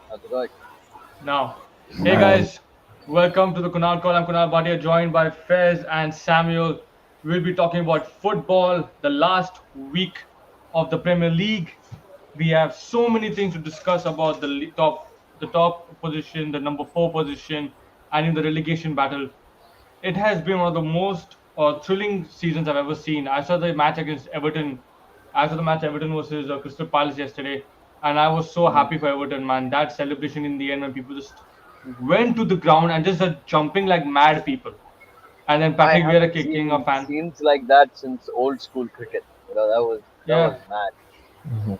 How's it going? Now, hey Man, guys, welcome to the Kunal Call. I'm Kunal Bhatia, joined by Fez and Samuel. We'll be talking about football, the last week of the Premier League. We have so many things to discuss about the top position, the number four position, and in the relegation battle. It has been one of the most thrilling seasons I've ever seen. I saw the match against Everton. I saw the match Everton versus Crystal Palace yesterday, and I was so Mhm. happy for Everton, man. That celebration in the end when people just went to the ground and just jumping like mad people. And then I Patrick Vieira haven't kicking a seen fan. scenes like that since old school cricket. That was Yeah. mad.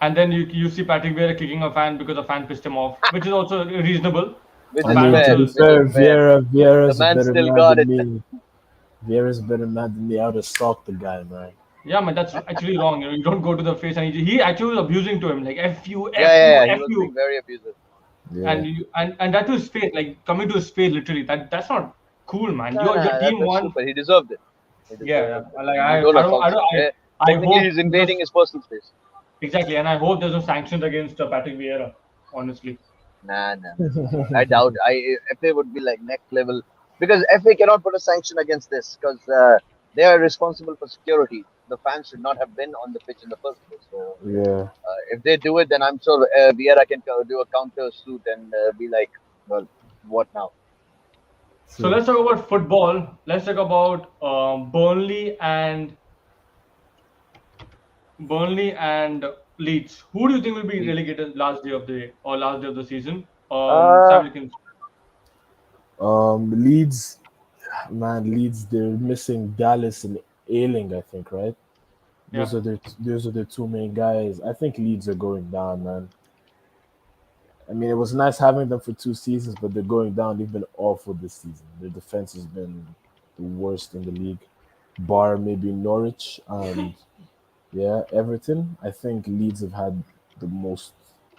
And then you see Patrick Vieira kicking a fan because a fan pissed him off, which is also reasonable. Which The I is fan mean, to fair. be also, Which is fair, fair. The Vieira's a man better still man got than it. me. Vieira's a better man than me. I would have stalked the guy, man. yeah, man, that's actually wrong. You don't go to the face, and he actually was abusing to him, like F you, Yeah, F yeah, you, yeah. He F was being you. very abusive. Yeah. And that to his face, like coming to his face, literally. That's not cool, man. No, Your no, team that's won. stupid. He deserved it. He Yeah, deserved yeah. it. Like You don't I assault don't someone. I Technically, hope he's there's no invading his personal space. exactly, and I hope there's no sanctions against Patrick Vieira. Honestly, Nah, nah, nah. I doubt. FA would be like next level because FA cannot put a sanction against this because they are responsible for security. The fans should not have been on the pitch in the first place. So Yeah. if they do it, then I'm sure Vieira can do a counter suit and be like, well, what now? so True. let's talk about football. Let's talk about Burnley and Leeds. Who do you think will be Leeds. relegated last day of the season? Uh, Sam, you can. Leeds, man, Leeds. They're missing Dallas and Ailing, I think, right? Yeah. Those are the two main guys. I think Leeds are going down, man. I mean, it was nice having them for 2 seasons, but they're going down. They've been awful this season. Their defense has been the worst in the league, bar maybe Norwich and yeah, Everton. I think Leeds have had the most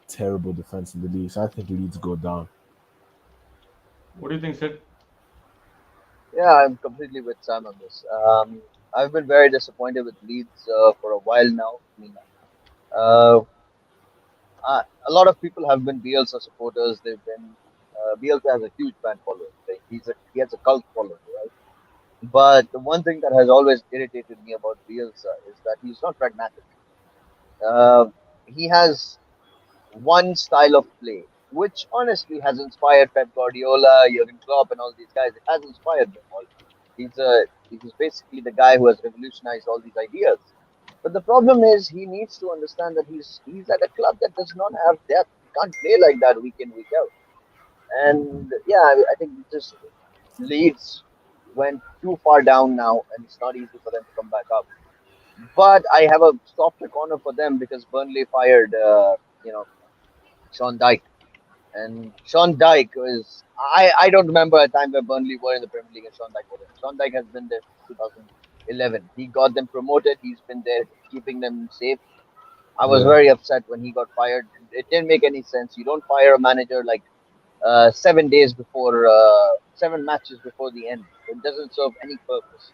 terrible defense in the league, so I think Leeds go down. What do you think, Sid? yeah, I'm completely with Sam on this. I've been very disappointed with Leeds for a while now. I mean, uh, a lot of people have been Bielsa supporters. They've been Bielsa has a huge fan following. Like he has a cult following, right? But the one thing that has always irritated me about Bielsa is that he's not pragmatic. Uh, he has one style of play, which honestly has inspired Pep Guardiola, Jurgen Klopp, and all these guys. It has inspired them all. He's basically the guy who has revolutionized all these ideas. But the problem is he needs to understand that he's at a club that does not have depth. He can't play like that week in week out. And yeah, I think just Leeds went too far down now, and it's not easy for them to come back up. But I have a softer corner for them because Burnley fired, Sean Dyche. And Sean Dyche is I don't remember a time where Burnley were in the Premier League and Sean Dyche was in. Sean Dyche has been there since 2011. He got them promoted. He's been there keeping them safe. I was Yeah, very upset when he got fired. It didn't make any sense. You don't fire a manager like 7 days before, 7 matches before the end. It doesn't serve any purpose.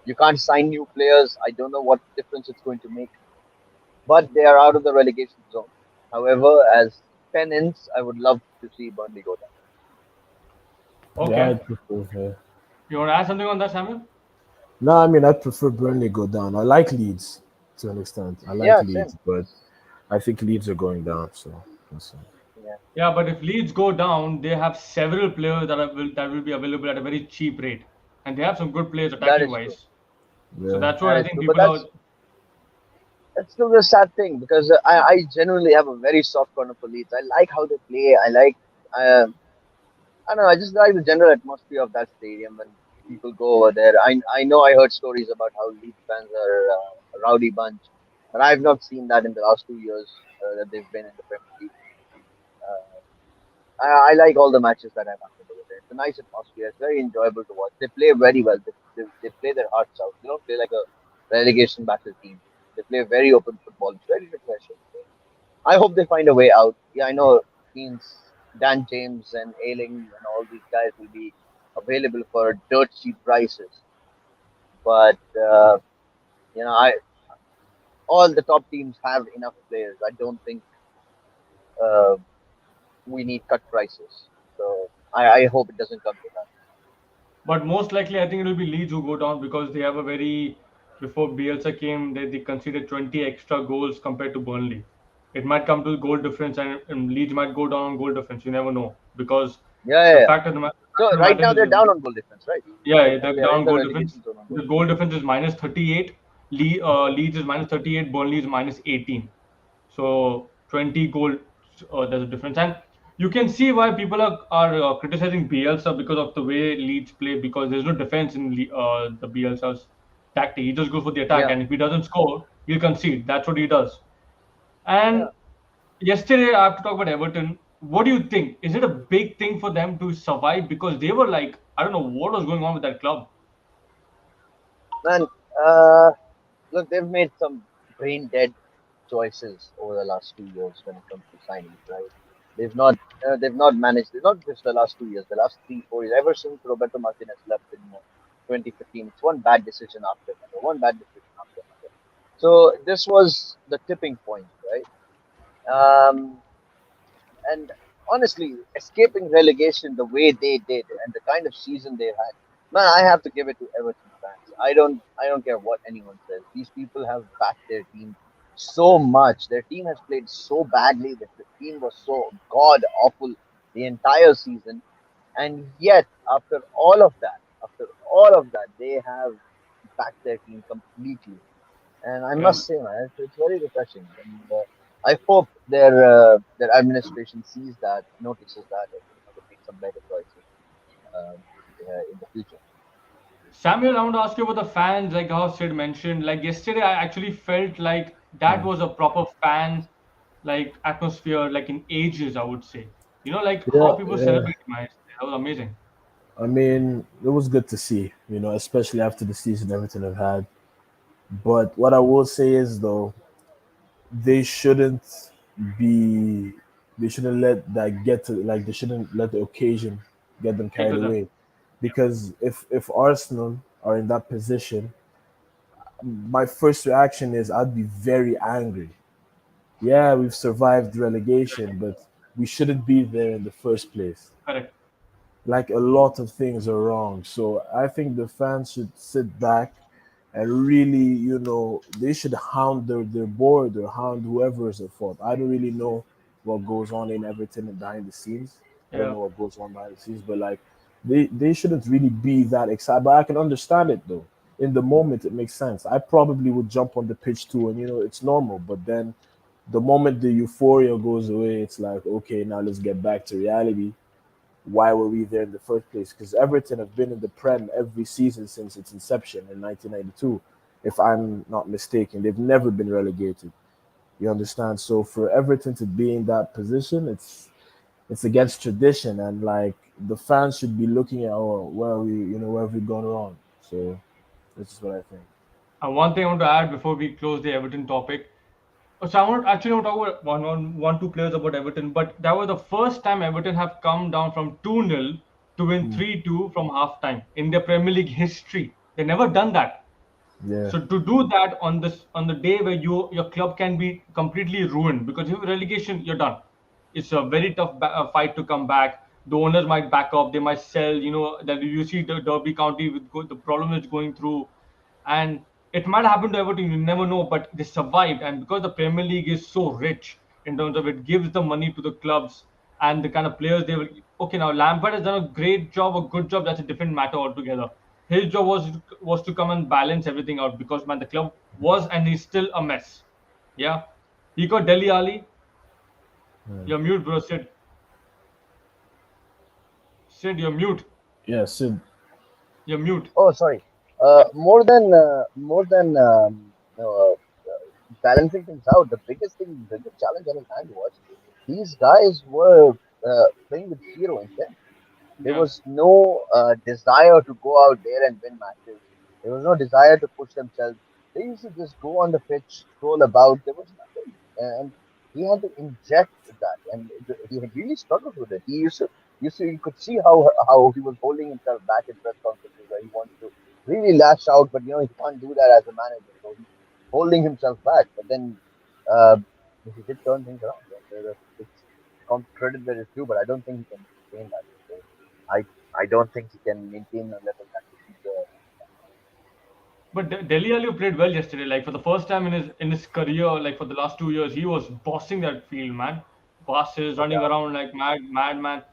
You can't sign new players. I don't know what difference it's going to make, but they are out of the relegation zone. However, as penance, I would love to see Burnley go down. yeah, Okay. I'd prefer. Yeah. You want to add something on that, Samuel? No, I mean, I'd prefer Burnley go down. I like Leeds to an extent. I like Yeah, same. Leeds, but I think Leeds are going down. So that's it. Yeah, Yeah, but if Leeds go down, they have several players that will be available at a very cheap rate, and they have some good players that attacking is true. wise. So Yeah. that's what That I is think true. But people are. that's still the sad thing because I genuinely have a very soft corner for Leeds. I like how they play. Uh, I don't know. I just like the general atmosphere of that stadium when people go over there. I know I heard stories about how Leeds fans are a rowdy bunch, but I've not seen that in the last 2 years that they've been in the Premier League. Uh, I like all the matches that I've happened over there. It's a nice atmosphere. It's very enjoyable to watch. They play very well. They play their hearts out. They don't play like a relegation battle team. They play very open football. It's very refreshing. I hope they find a way out. Yeah, I know means Dan James and Ailing and all these guys will be available for dirt cheap prices. But I all the top teams have enough players. I don't think uh, we need cut prices. So I hope it doesn't come to that. But most likely, I think it will be Leeds who go down because they have a very before Bielsa came, they conceded 20 extra goals compared to Burnley. It might come to goal difference, and Leeds might go down on goal difference. You never know because Yeah, yeah, the yeah. fact of the, fact So of the right matter now they're is, down on goal difference, right? yeah, Now the they are in down the goal difference. relegation zone on goal The difference. goal difference is minus 38. Leeds is minus 38. Burnley is minus 18. So 20 goal, there's a difference, and you can see why people are criticizing Bielsa because of the way Leeds play. Because there's no defense in the Bielsa's tactic. He just goes for the attack, Yeah, and if he doesn't score, he'll concede. That's what he does. yeah. And yesterday, I have to talk about Everton. What do you think? Is it a big thing for them to survive? Because they were like, I don't know what was going on with that club. Man, uh, look, they've made some brain dead choices over the last 2 years when it comes to signings, right? They've not they've not managed. Not just the last 2 years, the last 3 4 years. Ever since Roberto Martinez left in 2015, it's one bad decision after another, one bad decision after another. So this was the tipping point, right? Um, and honestly, escaping relegation the way they did and the kind of season they had, man, I have to give it to Everton fans. I don't care what anyone says. These people have backed their team so much. Their team has played so badly. The team was so god awful the entire season, and yet after all of that, they have backed their team completely. And I Yeah. must say, man, it's very refreshing. And I hope their administration sees that, notices that, and they make some better choices in the future. Samuel, I want to ask you about the fans, like how Sid mentioned. Like yesterday, I actually felt like that was a proper fan like atmosphere, like in ages, I would say. Like how Yeah, people yeah. celebrate my that was amazing. I mean, it was good to see, especially after the season everything have had. But what I will say is though, they shouldn't be they shouldn't let that get to like they shouldn't let the occasion get them Take carried with them. away. Because if Arsenal are in that position, my first reaction is I'd be very angry. Yeah, we've survived relegation, but we shouldn't be there in the first place. Correct. Like a lot of things are wrong. So I think the fans should sit back and really, they should hound their board or hound whoever is at fault. I don't really know what goes on in Everton and behind the scenes. I don't Yeah. know what goes on behind the scenes, but like they shouldn't really be that excited. But I can understand it though. In the moment, it makes sense. I probably would jump on the pitch too, and it's normal. But then, the moment the euphoria goes away, it's like, okay, now let's get back to reality. Why were we there in the first place? Because Everton have been in the Prem every season since its inception in 1992, if I'm not mistaken. They've never been relegated. You understand? So for Everton to be in that position, it's against tradition, and like the fans should be looking at, oh, where have we gone wrong? So this is what I think. And one thing I want to add before we close the Everton topic. So I want actually want to talk about two players about Everton, but that was the first time Everton have come down from 2-0 to win Mm, 3-2 from halftime in their Premier League history. They never done that. yeah, So to do that on the day where your club can be completely ruined because if relegation, you're done. It's a very tough fight to come back. The owners might back up. They might sell. That you see the Derby County with the problem it's going through, and it might happen to Everton. You never know, but they survived, and because the Premier League is so rich in terms of it gives the money to the clubs and the kind of players they will. Okay, now Lampard has done a great job, a good job. That's a different matter altogether. His job was to come and balance everything out because man, the club was and is still a mess. Yeah, he got Delhi Ali. yeah, You're mute, bro. Sid, you're mute. yeah. Sid, You're mute. Oh, sorry. Yeah, More than balancing things out, the biggest challenge on his hand was these guys were playing with zero intent. There yeah, was no desire to go out there and win matches. There was no desire to push themselves. They used to just go on the pitch, stroll about. There was nothing, and he had to inject that, and he had really struggled with it. You could see how he was holding himself back in press conferences where he wants to really lash out, but he can't do that as a manager, so he's holding himself back. But then uh, he did turn things around. It's credit where it's due, but I don't think he can maintain that. So I I don't think he can maintain a level that we see there. But Deli Ali played well yesterday. Like for the first time in his career, like for the last 2 years, he was bossing that field, man. Passes, No running doubt. around like madman.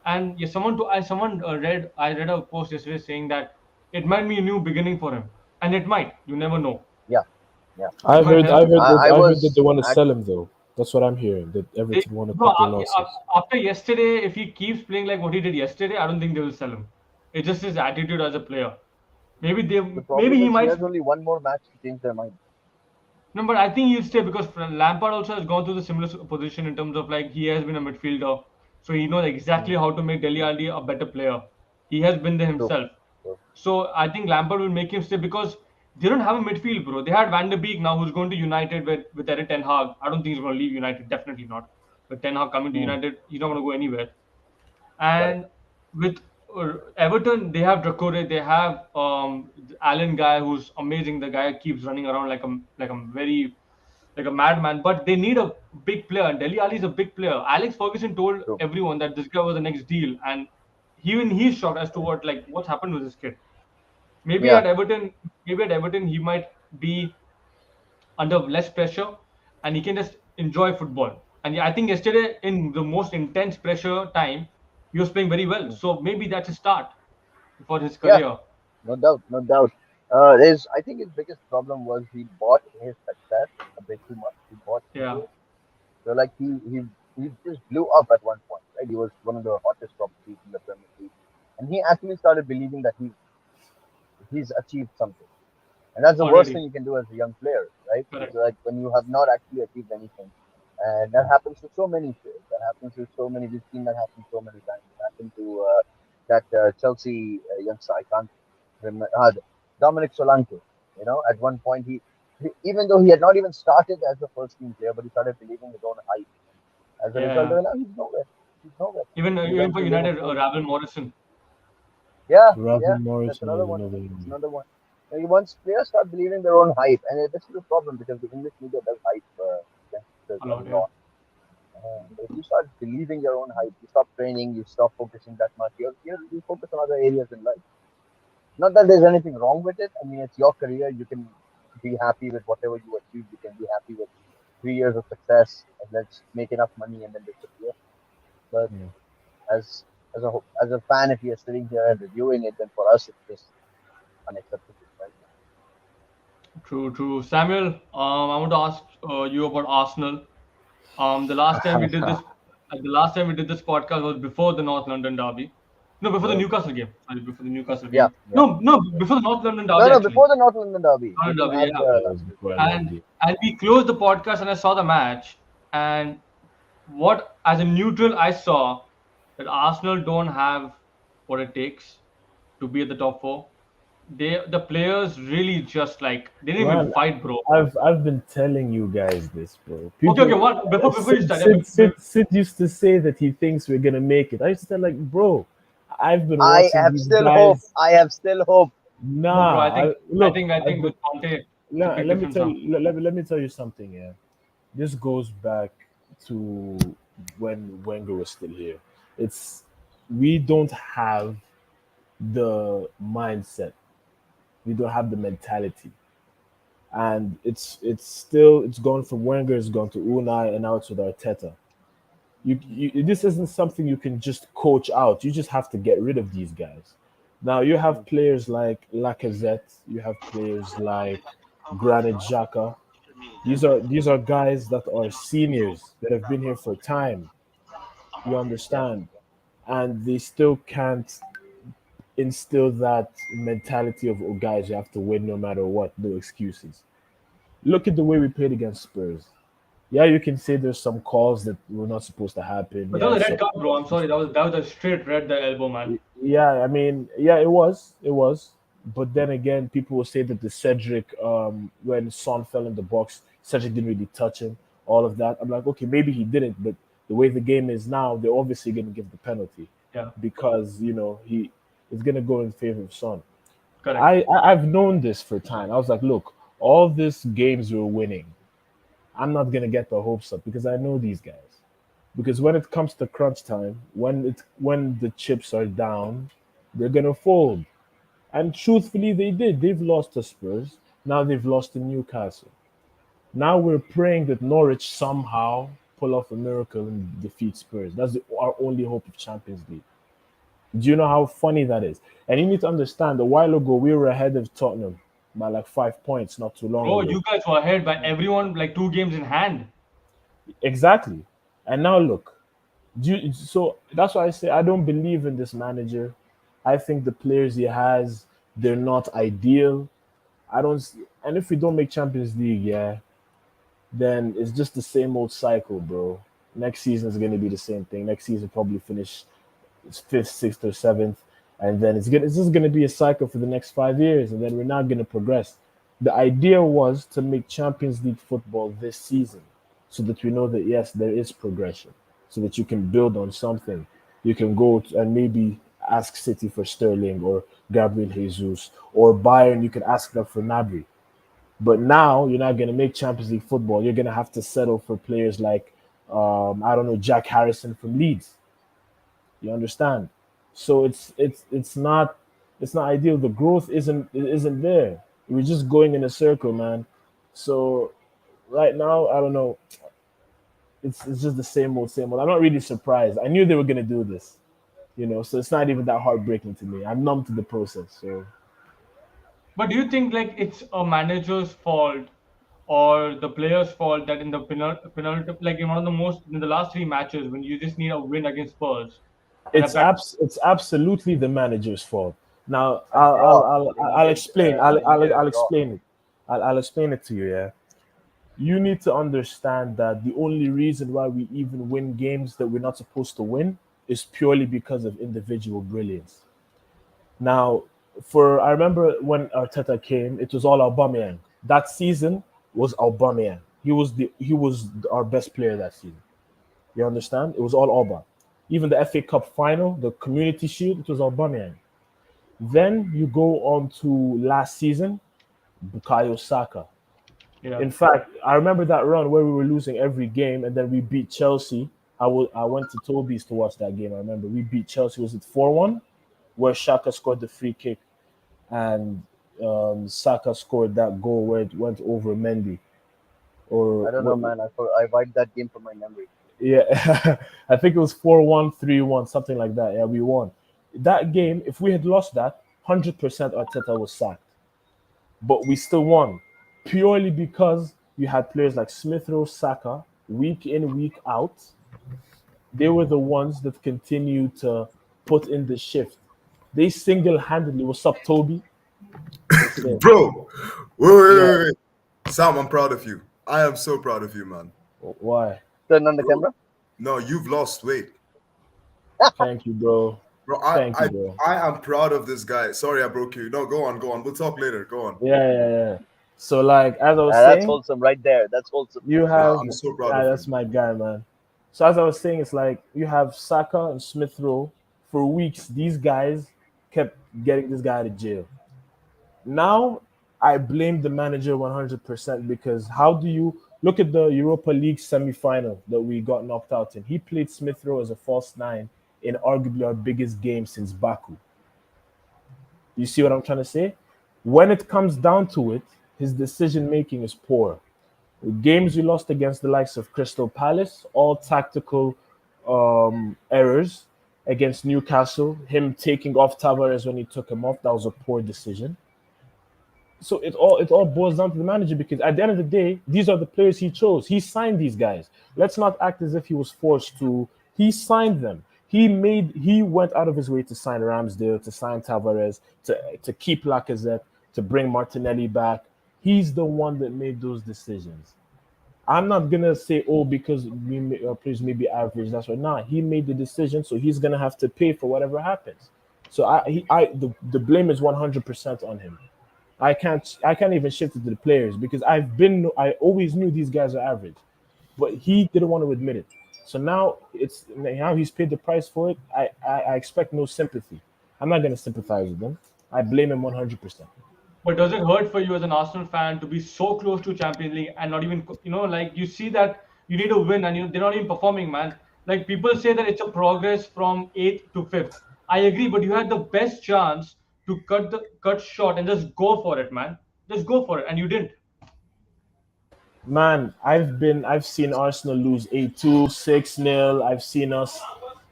And yeah, I read a post yesterday saying that it might be a new beginning for him, and it might. You never know. Yeah, yeah. It I might heard, help I him. heard that, I I heard that they was want to at sell him though. That's what I'm hearing. That They, Everton want to bro, cut their losses. after yesterday, if he keeps playing like what he did yesterday, I don't think they will sell him. It's just his attitude as a player. Maybe they, the maybe problem he is he might. has only one more match to change their mind. No, but I think he'll stay because Lampard also has gone through the similar position in terms of like he has been a midfielder, so he knows Hmm. exactly how to make Dele Alli a better player. He has been there True. himself. True. So I think Lampard will make him stay because they don't have a midfield, bro. They had Van der Beek now, who's going to United with Erik Ten Hag. I don't think he's going to leave United. Definitely not. With Ten Hag coming to Hmm. United, he's not going to go anywhere. Correct. And with Everton, they have Dracore, they have Allen guy who's amazing. The guy keeps running around like a madman. But they need a big player, and Dele Alli is a big player. Alex Ferguson told True. everyone that this guy was the next deal, and even he's shocked as to what's happened with this kid. Maybe Yeah. at Everton, maybe at Everton he might be under less pressure and he can just enjoy football. And yeah, I think yesterday in the most intense pressure time, he was playing very well. Hmm. So maybe that's a start for his Yeah. career. No doubt. No doubt. His I think his biggest problem was he bought his success a bit too much. He bought into Yeah, it. So like he just blew up at one point, right? He was one of the hottest properties in the Premier League, and he actually started believing that he's achieved something. And that's the worst thing already. you can do as a young player, right? It's Correct. like when you have not actually achieved anything. And that happens to so many players. That happens to so many. We've seen that happen so many times. It happened to that Chelsea youngster. I can't remember. Dominic Solanke. You know, at one point even though he had not even started as a first team player, but he started believing his own hype. As a result Yeah. of it, now he's nowhere. He's nowhere. He Even went for to United, Liverpool. Ravel Morrison. Yeah, Ravi yeah, that's Morrison another was one. another That's one. another one. Once players start believing their own hype, and this is a problem because the English media does hype youngsters A a lot, yeah. lot. If you start believing your own hype, you stop training, you stop focusing that much. You focus on other areas in life. Not that there's anything wrong with it. I mean, it's your career. You can be happy with whatever you achieve. You can be happy with 3 years of success, and let's make enough money and then disappear. But Yeah. as as a fan, if you're sitting here and reviewing it, then for us it's just unacceptable, right? True, true. Samuel, I want to ask you about Arsenal. The last time we did this, the last time we did this podcast was before the North London derby. No, before the Yeah, Newcastle game. Sorry, before the Newcastle yeah, game. yeah. No, no, Yeah. before the North London No, derby no. actually. Before the North London derby, we London didn't derby, have yeah. Yeah, the it was London before derby. that And game. we closed the podcast and I saw the match. And what, as a neutral, I saw that Arsenal don't have what it takes to be at the top four. The players really just like they didn't even Man, fight, bro. I've been telling you guys this, bro. Okay, okay. People, What before you Sid, start? Sid, Sid, Sid used to say that he thinks we're gonna make it. I used to tell like, bro, I've been I watching have these still hope. guys. I have still hope. No, bro. Nah, look, I I've think been. with Conte, it's a Nah, big let me difference tell now. you. Let me tell you something. Yeah, this goes back to when Wenger was still here. It's we don't have the mindset. We don't have the mentality, and it's gone from Wenger, it's gone to Unai, and now it's with Arteta. This isn't something you can just coach out. You just have to get rid of these guys. Now you have Mm, players like Lacazette, you have players like Granit Xhaka. These are guys that are seniors that have been here for time. You yeah, understand, and they still can't instill that mentality of oh guys, you have to win no matter what, no excuses. Look at the way we played against Spurs. Yeah, you can say there's some calls that were not supposed to happen. But that Yeah, was a red some card, bro. I'm sorry. That was a straight red the elbow, man. yeah, I mean, yeah, it was. But then again, people will say that the Cedric, when Son fell in the box, Cedric didn't really touch him. All of that. I'm like, okay, maybe he didn't, but the way the game is now, they're obviously going to give the penalty Yeah, because he is going to go in favor of Son. correct. I've known this for time. I was like, look, all these games we're winning, I'm not going to get the hopes up because I know these guys. because when it comes to crunch time, when the chips are down, they're gonna fold. And truthfully, they did. They've lost to Spurs. Now they've lost to Newcastle. Now we're praying that Norwich somehow pull off a miracle and defeat Spurs. That's our only hope of Champions League. Do you know how funny that is? And you need to understand, a while ago we were ahead of Tottenham by like 5 points not too long Bro, ago. you guys were ahead by everyone like 2 games in hand. Exactly. And now look, so that's why I say I don't believe in this manager. I think the players he has, they're not ideal. I don't, and if we don't make Champions League, yeah, then it's just the same old cycle, bro. Next season is going to be the same thing. Next season probably finish fifth, sixth, or seventh, and then it's just going to be a cycle for the next 5 years, and then we're not going to progress. The idea was to make Champions League football this season, so that we know that yes, there is progression, so that you can build on something. You can and maybe ask City for Sterling or Gabriel Jesus, or Bayern. You can ask them for Nabry. But now you're not going to make Champions League football. You're going to have to settle for players like, I don't know, Jack Harrison from Leeds. You understand? So it's not ideal. The growth isn't there. We're just going in a circle, man. So right now, I don't know. It's just the same old, same old. I'm not really surprised. I knew they were going to do this, So it's not even that heartbreaking to me. I'm numb to the process. So But do you think like it's a manager's fault or the player's fault that in the penalty, like in one of the most in the last three matches when you just need a win against Spurs and a back. it's absolutely the manager's fault. Now A draw. They I'll needed. explain. They needed a I'll draw. explain it. I'll explain it to you. Yeah, you need to understand that the only reason why we even win games that we're not supposed to win is purely because of individual brilliance. Now, for I remember when Arteta came, it was all Aubameyang. That season was Aubameyang. He was our best player that season. You understand? It was all Alba. Even the FA Cup final, the Community Shield, it was Aubameyang. Then you go on to last season, Bukayo Saka. Yeah, In fact, I remember that run where we were losing every game, and then we beat Chelsea. I went to Toby's to watch that game. I remember we beat Chelsea. Was it 4-1? Where Shaka scored the free kick, and Saka scored that goal where it went over Mendy. Or I don't know, man. I wiped that game from my memory. yeah, I think it was 4-1, 3-1, something like that. Yeah, we won. That game, if we had lost that, 100% Arteta was sacked. But we still won. Purely because you had players like Smith Rowe, Saka, week in, week out. They were the ones that continued to put in the shift. They single handedly, what's up, Toby? What's it? Bro, Yeah, wait. Sam, I'm proud of you. I am so proud of you, man. why? Turn on the Bro, camera. no, you've lost weight. Thank you, bro. Bro, Thank you, bro. I am proud of this guy. Sorry I broke you. No, go on. We'll talk later. Go on. Yeah. So, like, as I was That's saying, wholesome right there. That's wholesome. you No, have, I'm so proud of that's you. my guy, man. So as I was saying, it's like you have Saka and Smith Rowe. For weeks, these guys kept getting this guy out of jail. Now I blame the manager 100% because how do you look at the Europa League semi-final that we got knocked out in? He played Smith Rowe as a false nine in arguably our biggest game since Baku. You see what I'm trying to say? When it comes down to it, his decision making is poor. The games we lost against the likes of Crystal Palace, all tactical errors. Against Newcastle, him taking off Tavares when he took him off, that was a poor decision. So it all boils down to the manager because at the end of the day, these are the players he chose. He signed these guys. Let's not act as if he was forced to. He signed them. He went out of his way to sign Ramsdale, to sign Tavares, to keep Lacazette, to bring Martinelli back. He's the one that made those decisions. I'm not gonna say, oh, because players may be average. That's right. Nah, he made the decision, so he's gonna have to pay for whatever happens. So the blame is 100% on him. I can't even shift it to the players because I always knew these guys are average, but he didn't want to admit it. So now he's paid the price for it. I expect no sympathy. I'm not gonna sympathize with him. I blame him 100%. but does it hurt for you as an Arsenal fan to be so close to Champions League and not even like you see that you need a win and they're not even performing, man. Like people say that it's a progress from eighth to fifth. I agree, but you had the best chance to cut short and just go for it, man. Just go for it, and you didn't. Man, I've seen Arsenal lose 8-2, 6-0.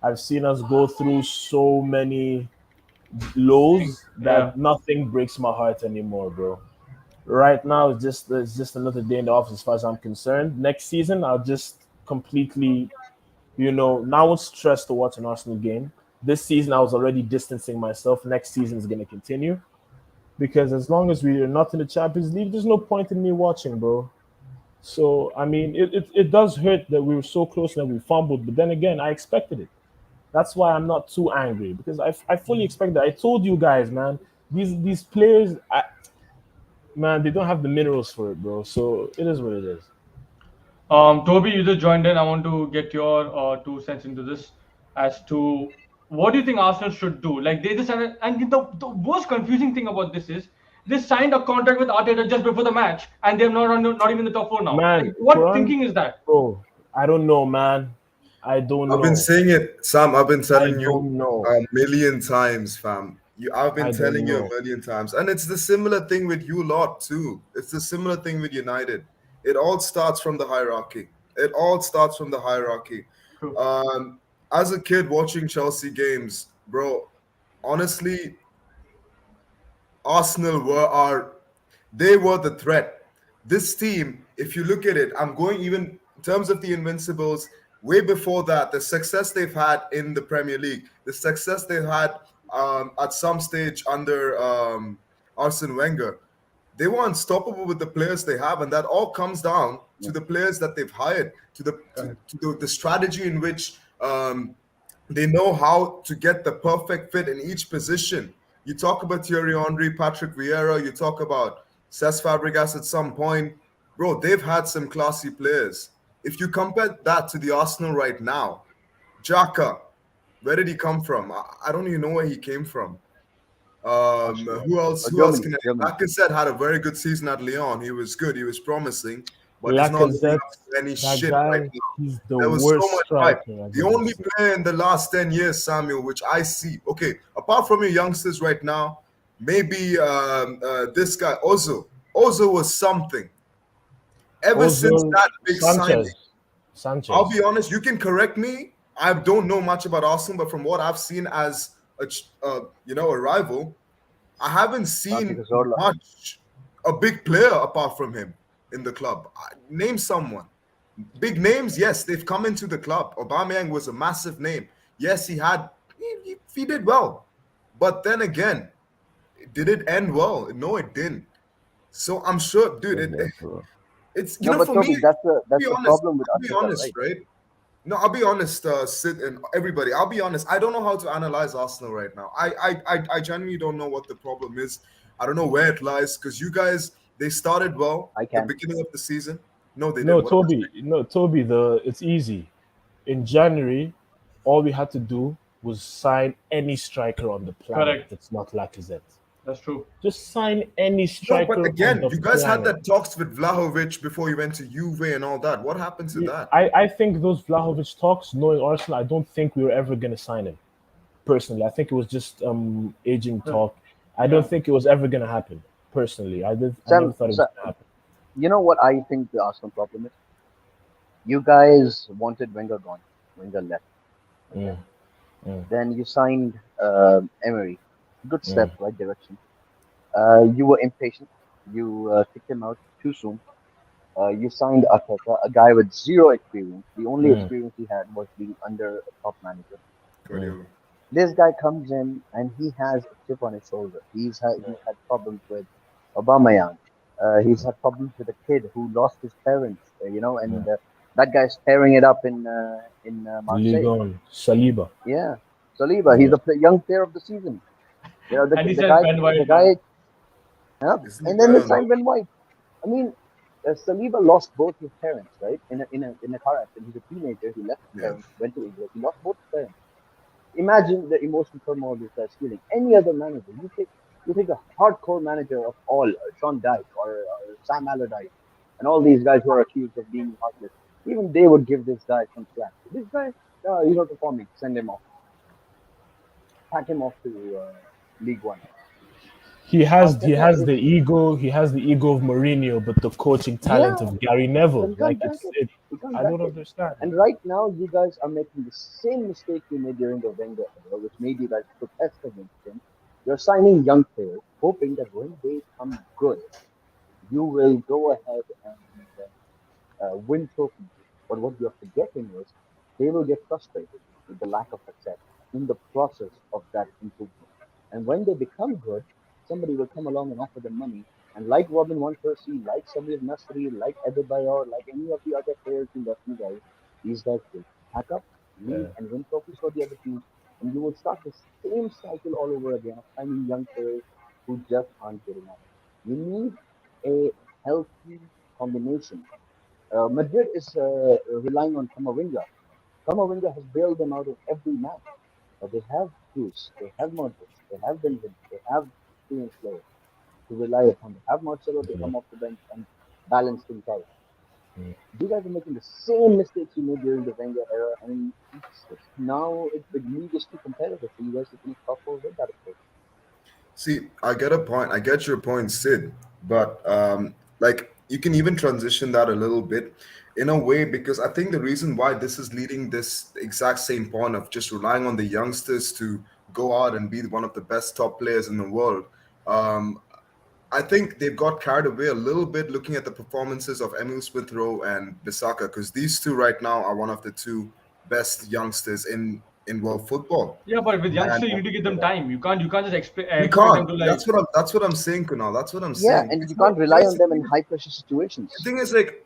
I've seen us go through so many lows Yeah. that nothing breaks my heart anymore, bro. Right now it's just another day in the office as far as I'm concerned. Next season I'll just completely, now I won't stress to watch an Arsenal game. This season I was already distancing myself. Next season is gonna continue. Because as long as we are not in the Champions League, there's no point in me watching, bro. So I mean, it does hurt that we were so close and that we fumbled, but then again, I expected it. That's why I'm not too angry because I fully expect that. I told you guys, man, these players, man, they don't have the minerals for it, bro. So it is what it is. Toby, you just joined in. I want to get your 2 cents into this as to what do you think Arsenal should do? Like they just had, and the most confusing thing about this is they signed a contract with Arteta just before the match, and they're not even in the top four now. Like Man, what Quran, thinking is that? bro, I don't know, man. I don't I've been know. saying it, Sam. I've been I telling you don't know. a million times, fam. I've been I telling don't you a know. million times, and it's the similar thing with you lot too. It's the similar thing with United. It all starts from the hierarchy. It all starts from the hierarchy. True. Um, as a kid watching Chelsea games, bro, honestly, Arsenal they were the threat. This team, if you look at it, I'm going even in terms of the Invincibles, way before that, the success they've had in the Premier League, the success they've had at some stage under Arsene Wenger, they were unstoppable with the players they have, and that all comes down Yeah. to the players that they've hired, to the strategy in which they know how to get the perfect fit in each position. You talk about Thierry Henry, Patrick Vieira, you talk about Cesc Fabregas at some point. Bro, they've had some classy players. If you compare that to the Arsenal right now, Xhaka, where did he come from? I don't even know where he came from. Austria. Who else? Or Who else Germany. can Germany. I? Lacazette had a very good season at Lyon. He was good. He was promising, but he's not living Lacazette, up to any that shit right guy, now. he's the There was so worst much hype. striker I've The ever only seen. player in the last 10 years, Samuel, which I see, okay, apart from your youngsters right now, maybe this guy, Ozo. Ozo was something. Ever since Ozil, that big signing, Sanchez, I'll be Sanchez. honest, you can correct me. I don't know much about Arsenal, but from what I've seen as a rival, I haven't Santi seen Cazorla. much a big player apart from him in the club. Name someone. Big names, yes, they've come into the club. Aubameyang was a massive name. Yes, he did well, but then again, did it end well? No, it didn't. So I'm sure, dude. Good there, bro. It's No, but for me. Toby, Be that's the honest. problem with I'll be Arteta, honest, right? right? No, I'll be honest, Sid and everybody. I'll be honest. I don't know how to analyze Arsenal right now. I genuinely don't know what the problem is. I don't know where it lies because you guys they started well I the can. beginning of the season. No, they No, didn't. What am I Toby, no, Toby. It's easy. In January, all we had to do was sign any striker on the planet Correct. that's not Lacazette. That's true. Just sign any No, but striker on again, the you guys had planet. that talks with Vlahovic before you went to Juve and all that. What happened to that? I think those Vlahovic talks, knowing Arsenal, I don't think we were ever going to sign him. Personally, I think it was just aging Yeah. talk. I don't Yeah. think it was ever going to happen. Personally, I never Sam, thought it was Sa going to happen. you know what I think the Arsenal problem is? You guys wanted Wenger gone. Wenger left. Okay. Mm, mm, Then you signed Emery. Good step, mm, right direction. You were impatient. You kicked him out too soon. You signed Arteta, a guy with zero experience. The only mm, experience he had was being under a top manager. mm, Guardiola. This guy comes in and he has a chip on his shoulder. He's had problems with Aubameyang. He's had problems with a kid who lost his parents. mm. And that guy's tearing it up in League Marseille. on Saliba. Yeah, Saliba. He's Yeah. the young player of the season. And he The said guy, Ben the White, man. guy. Yeah. Isn't he And then they better now? signed Ben White. I mean, Saliba lost both his parents, right? In a car accident. He's a teenager. He left his Yeah. parents, went to England. He lost both his parents. Imagine the emotional turmoil this guy's feeling. Any other manager, you take a hardcore manager of all, Sean Dyche or Sam Allardyce, and all these guys who are accused of being heartless. Even they would give this guy some slack. This guy, He's not performing. Send him off. Pack him off to League One. Arteta is he has the ego of Mourinho, but the coaching talent yeah, of Gary Neville. but he can't Like back it. He can't I back don't it. understand. And right now, you guys are making the same mistake you made during the Wenger era, which made you guys protest against him. You're signing young players, hoping that when they come good, you will go ahead and win trophies. But what you're forgetting is they will get frustrated with the lack of success in the process of that improvement. And when they become good, somebody will come along and offer them money. And like Robin Van Persie, like Samir Nasri, like Adebayor, like any of the other players who left you guys, these guys will pack up, leave, Yeah, and win trophies for the other teams. And you will start the same cycle all over again of finding young players who just aren't good enough. You need a healthy combination. Madrid is relying on Camavinga. Camavinga has bailed them out of every match. They have Cruz, they have Modric, they have Benzema, they have experienced players to rely upon. They have Marcelo to yeah. come off the bench and balance things out. You guys are making the same mistakes you made during the Wenger era, and now the league is too competitive for you guys to finish top four with that approach. See, I get a point. I get your point, Sid. But like you can even transition that a little bit in a way because I think the reason why this is leading this exact same point of just relying on the youngsters to go out and be one of the best top players in the world. Um, I think they've got carried away a little bit looking at the performances of Emil Smith Rowe and Bissaka because these two right now are one of the two best youngsters in world football. Yeah, but with And youngsters, you I need to give say them that. time. You can't just you expect can't. them to like. That's what I'm saying, Kunal. That's what I'm Yeah, saying. and Because you can't rely here's on the them in thing. high pressure The situations. thing is, like,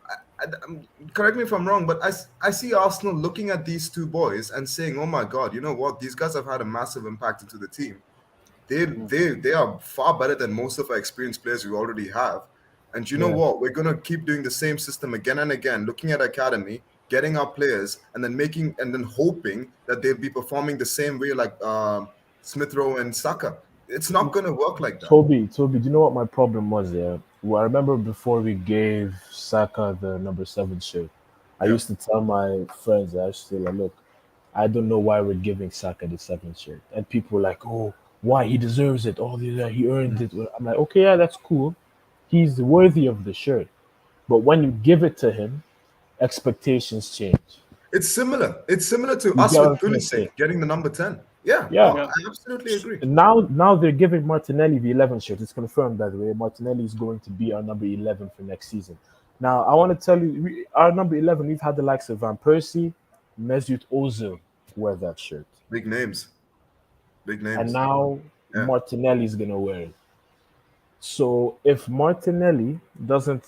correct me if I'm wrong, but I see Arsenal looking at these two boys and saying, "Oh my God, you know what? These guys have had a massive impact into the team. They are far better than most of our experienced players we already have. And you know Yeah. what? We're gonna keep doing the same system again and again, looking at academy, getting our players, and then making and then hoping that they'll be performing the same way like Smith Rowe and Saka. It's not gonna work like that. Toby, do you know what my problem was there? Well, I remember before we gave Saka the number 7 shirt, I Yeah. used to tell my friends, I used to say, like, look, I don't know why we're giving Saka the 7 shirt. And people were like, oh, why? He deserves it. Oh, he earned it. Well, I'm like, okay, yeah, that's cool. He's worthy of the shirt. But when you give it to him, expectations change. It's similar. It's similar to You us get what with I'm trying to say? Pulisic getting the number 10. Yeah, no, Yeah. Yeah. I absolutely agree. Now they're giving Martinelli the 11 shirt. It's confirmed, by the way. Martinelli is going to be our number 11 for next season. Now, I want to tell you, our number 11, we've had the likes of Van Persie, Mesut Ozil wear that shirt. Big names. Big And names. now Yeah. Martinelli is going to wear it. So if Martinelli doesn't,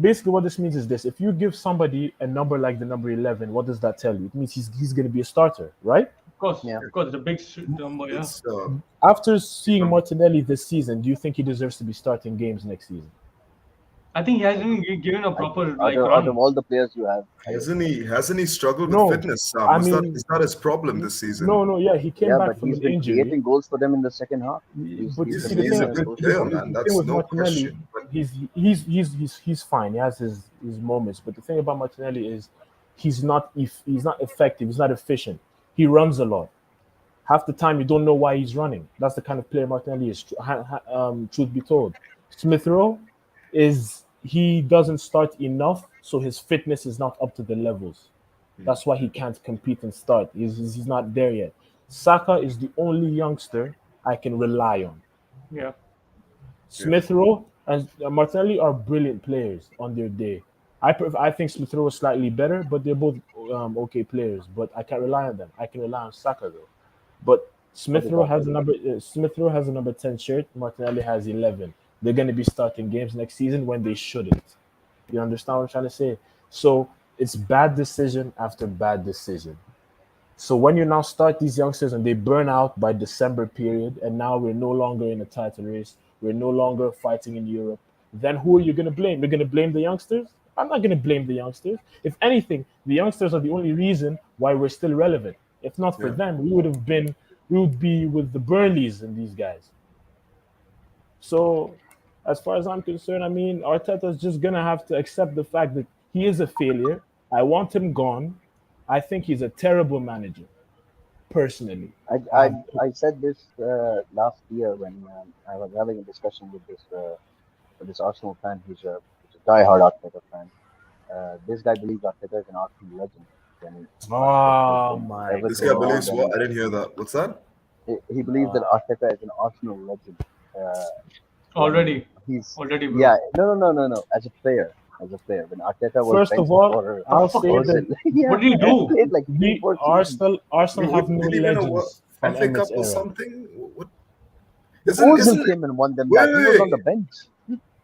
basically what this means is this: if you give somebody a number like the number 11, what does that tell you? It means he's going to be a starter, right? Yeah. Of course, it's a big number. Yeah. It's After seeing um, Martinelli this season, do you think he deserves to be starting games next season? I think he I hasn't do. given a I do. proper Out like of, out of run. all the players you have, hasn't he struggled with No, fitness, I Sam? mean, Is that his problem this season? no. Yeah, he came yeah, back but from he's an been injury. creating goals for them in the second half. But you He's the see, the He's main thing, a good goal player, scorer. man. the thing That's with no Martinelli, question. But he's fine. He has his moments, but the thing about Martinelli is he's not effective. He's not efficient. He runs a lot. Half the time, you don't know why he's running. That's the kind of player Martinelli is. Truth be told, Smith Rowe is he doesn't start enough, so his fitness is not up to the levels. That's why he can't compete and start. He's not there yet. Saka is the only youngster I can rely on. Yeah. yeah, Smith Rowe and Martinelli are brilliant players on their day. I think Smith Rowe is slightly better, but they're both okay players. But I can't rely on them. I can rely on Saka though. But What is that? Smith Rowe has a number 10 shirt. Martinelli has 11. They're going to be starting games next season when they shouldn't. You understand what I'm trying to say? So it's bad decision after bad decision. So when you now start these youngsters and they burn out by December period, and now we're no longer in a title race, we're no longer fighting in Europe, then who are you going to blame? You're going to blame the youngsters? I'm not going to blame the youngsters. If anything, the youngsters are the only reason why we're still relevant. If not for yeah. them, we would be with the Burnleys and these guys. So, as far as I'm concerned, I mean, Arteta's just gonna have to accept the fact that he is a failure. I want him gone. I think he's a terrible manager. Personally, I, I I, have I said this last year when I was having a discussion with this Arsenal fan who's a diehard Arteta fan. This guy believes Arteta is an Arsenal legend. When Arteta has oh been my This guy everything more believes god. what? than I didn't hear that. What's that? he believes that Uh, Arteta is an Arsenal legend. Uh, when Already, he's already, bro. yeah, no. As a player, when Arteta was First of benched all, for I'll say Ozil, that yeah, What did he he do? played like three, we four seasons. Arsenal Bro, have no did he win a legends from FA Emmett's Cup or era. something? What? The Isn't Ozil it? came and won them Wait, that. He was wait, on the wait. bench.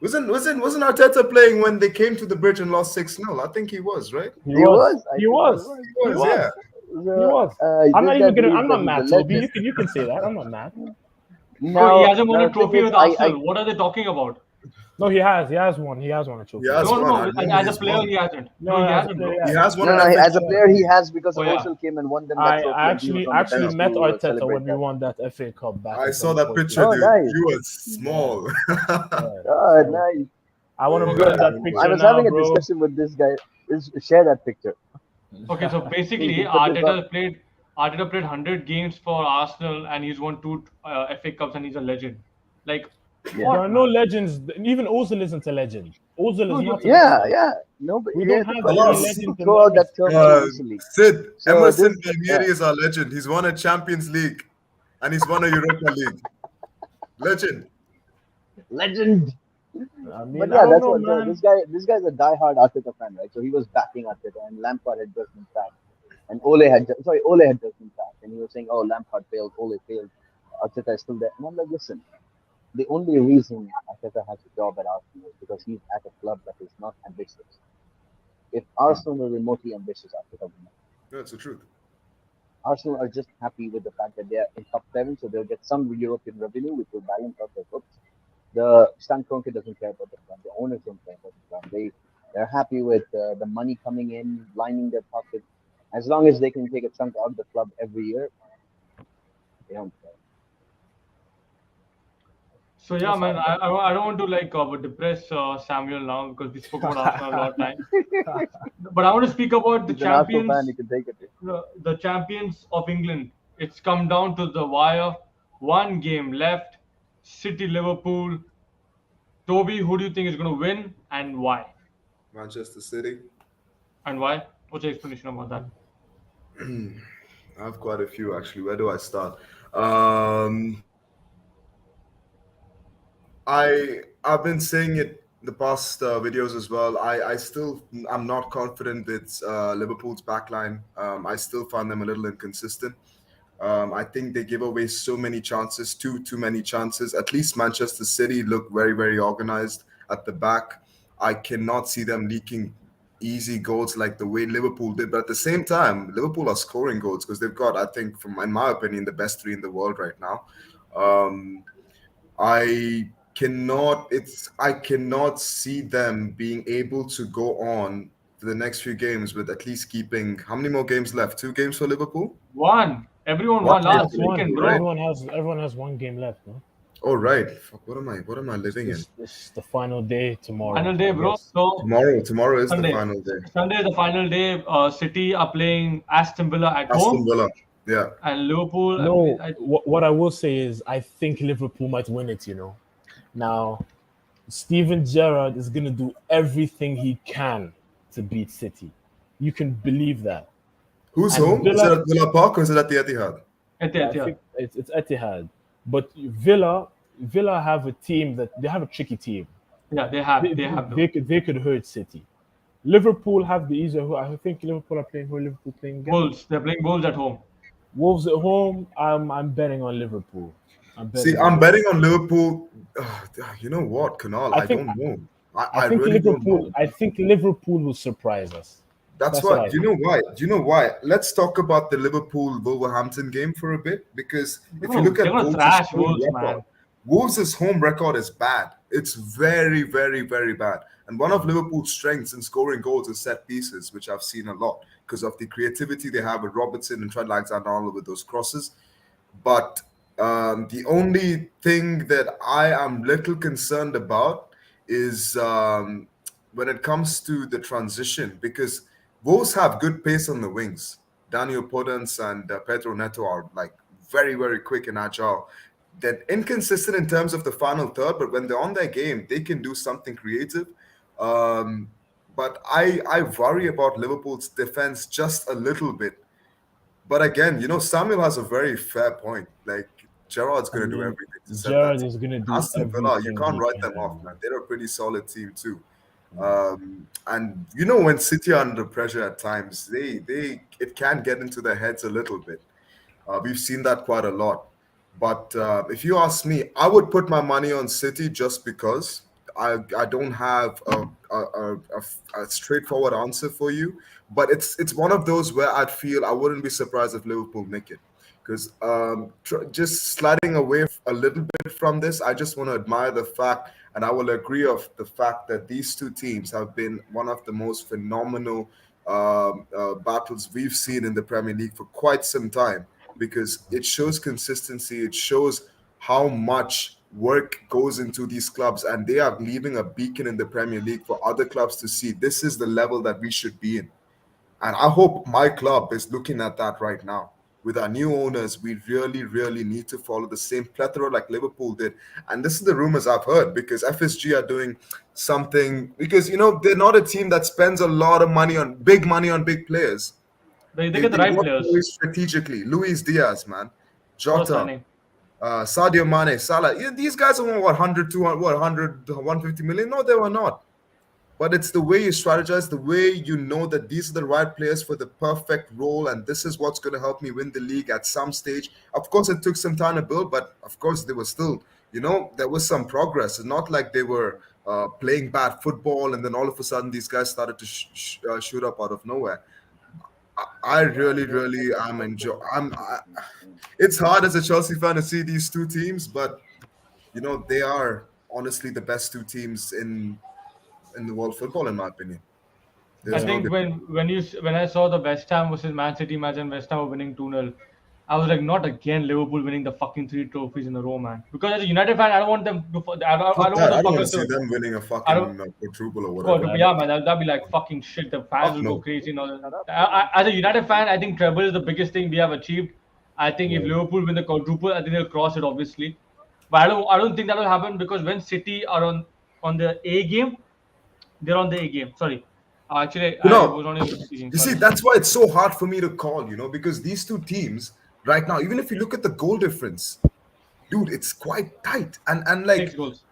Wasn't Arteta playing when they came to the bridge and lost 6-0? I think he was, right? He He was, was. I he think he was, was. He he was, yeah. was, he So, was. I'm this not guy even gonna. believes I'm that not he's a mad, Toby. legend. You can say that. I'm not mad. Bro, he Now, hasn't won now a the thing trophy is, with I Arsenal. What are they talking about? No, he has. He has one. He has won a He trophy with has No, no, Arsenal. one. I no. remember As a he's player, won. he hasn't. No, No, he as a hasn't, player, bro. he He has. has won no, an no. FA As a Cup. player, he has because Oh yeah. Ozil came and won them that I trophy, and he was on the actually bench Yeah. met to Arteta celebrate when we that. won that FA Cup back I in saw that picture, 2014. Oh, dude. nice. You were Yeah, small. yeah. Oh, So nice. I want to Okay, be in So that I picture was now, having a bro. discussion with this guy. Share that picture. okay. So You basically, can put this up. Arteta played 100 games for Arsenal, and he's won two FA Cups, and he's a legend. Like Yeah. There are what, no man? legends. Even Ozil isn't a legend. Ozil No, is you. not a Yeah, legend. yeah. No, but We yeah, don't have any Alas, people legends in the throw out that Emirates term era. so uh, easily. Sid, So Emerson this, Palmieri is our legend. He's won a Champions League and he's won a Europa League. Legend. legend. I But mean, I yeah, don't that's know, what. So man. this guy's a diehard Arteta fan, right? So he was backing Arteta, and Lampard had just been sacked, and Ole had just been sacked, and he was saying, "Oh, Lampard failed, Ole failed, Arteta is still there." And I'm like, listen, the only reason Arteta has a job at Arsenal is because he's at a club that is not ambitious. If Arsenal were remotely ambitious, Arteta would not. That's the truth. Arsenal are just happy with the fact that they are in top seven, so they'll get some European revenue, which will balance out their books. The Stan Kroenke doesn't care about the club. The owners don't care about the club. They're happy with the money coming in, lining their pockets. As long as they can take a chunk out of the club every year, they don't care. So yeah, That's man. how. I don't want to like depress Samuel now because we spoke about Arsenal a lot of time. But I want to speak about the He's an Arsenal fan. champions, He can take it. the champions of England. It's come down to the wire. One game left. City, Liverpool. Toby, who do you think is going to win and why? Manchester City. And why? What's your explanation about that? I have quite a few actually. Where do I start? Um, I've been saying it the past videos as well. I'm not confident with Liverpool's backline. I still find them a little inconsistent. I think they give away so many chances, too many chances. At least Manchester City look very organized at the back. I cannot see them leaking easy goals like the way Liverpool did. But at the same time, Liverpool are scoring goals because they've got, I think, from in my opinion, the best three in the world right now. Um, I cannot see them being able to go on for the next few games with at least keeping how many more games left? 2 games for Liverpool? One. Everyone One won game last for That's one. weekend, Liverpool, right? bro. Everyone has one game left, no? Oh right. Fuck, what am I It's living in? this the final day tomorrow, Final day, I bro. guess. So Tomorrow is the Sunday. final day. Sunday is the final day. City are playing Aston Villa at Aston home, Villa. Yeah. and Liverpool. No, what I will say is I think Liverpool might win it. Now Steven Gerrard is gonna do everything he can to beat City. You can believe that. Who's And home? Is it Villa, at Villa Park or is it at the Etihad? I Yeah. think it's Etihad, but Villa have a team that they have a tricky team. Yeah, they They, have. They they, have though. they could they could hurt City. Liverpool have the easier. I think Liverpool are playing. Who are Liverpool playing again? Wolves. They're playing Wolves at home. Wolves at home. I'm betting on Liverpool. I'm See, betting on I'm betting on Liverpool. Liverpool. You know what, Kunal? I I think don't know. I, I I think really don't know. Liverpool. I think Liverpool will surprise us. That's That's what what. I Do you think. know why? Do you know why? Let's talk about the Liverpool Wolverhampton game for a bit because if you look They're at gonna Wolves' thrash home Wolves, record, man. Wolves' home record is bad. It's very bad. And one of Liverpool's strengths in scoring goals is set pieces, which I've seen a lot because of the creativity they have with Robertson and Trent Alexander-Arnold with those crosses. But the only thing that I am little concerned about is when it comes to the transition because Wolves have good pace on the wings. Daniel Podence and Pedro Neto are like very, very quick and agile. They're inconsistent in terms of the final third, but when they're on their game, they can do something creative. Um, but I worry about Liverpool's defense just a little bit. But again, Samuel has a very fair point. Like Gerard's I going to do mean, everything to set that Gerrard team. is gonna And do Aston Villa, you everything can't he write can. them off, man. They're a pretty solid team too. Mm. And when City are under pressure at times, they it can get into their heads a little bit. We've seen that quite a lot. But if you ask me, I would put my money on City just because I don't have a straightforward answer for you. But it's one of those where I'd feel I wouldn't be surprised if Liverpool make it. Because just sliding away a little bit from this, I just want to admire the fact, and I will agree of the fact that these two teams have been one of the most phenomenal battles we've seen in the Premier League for quite some time because it shows consistency. It shows how much work goes into these clubs, and they are leaving a beacon in the Premier League for other clubs to see. This is the level that we should be in. And I hope my club is looking at that right now. With our new owners, we really, really need to follow the same plethora like Liverpool did. And this is the rumors I've heard because FSG are doing something because they're not a team that spends a lot of money on big players. They They get the they right work very players. strategically. Luis Diaz, man, What a Jota, signing. Sadio Mane, Salah. Yeah, these guys are what 100, 200, what 100, 150 million? No, they were not. But it's the way you strategize, the way you know that these are the right players for the perfect role, and this is what's going to help me win the league at some stage. Of course, it took some time to build, but of course, there was still, there was some progress. It's not like they were playing bad football, and then all of a sudden these guys started to shoot up out of nowhere. I Yeah, really, they're really they're am they're, they're enjoy. pretty decent. I mean, It's hard as a Chelsea fan to see these two teams, but they are honestly the best two teams in the world football, in my opinion. I There's no think debate. when I saw the West Ham versus Man City match and West Ham were winning 2-0, I was like, not again Liverpool winning the fucking three trophies in a row, man. Because as a United fan, I don't want them to. I Fuck don't want that. the I don't want fuckers to see to. them winning a I don't. fucking quadruple or whatever. Quadruple, I yeah, don't, man. That'd be like fucking shit. The fans Fuck will go no. crazy and all that. shut up, bro. As a United fan, I think treble is the biggest thing we have achieved. I think if yeah. Liverpool win the quadruple, I think they'll cross it, obviously. But I don't think that will happen because when City are on the A game, they're on the A game. Sorry, actually, You I know, was not even speaking. you see, Sorry, that's why it's so hard for me to call, because these two teams right now, even if you look at the goal difference, dude, it's quite tight. And six like goals.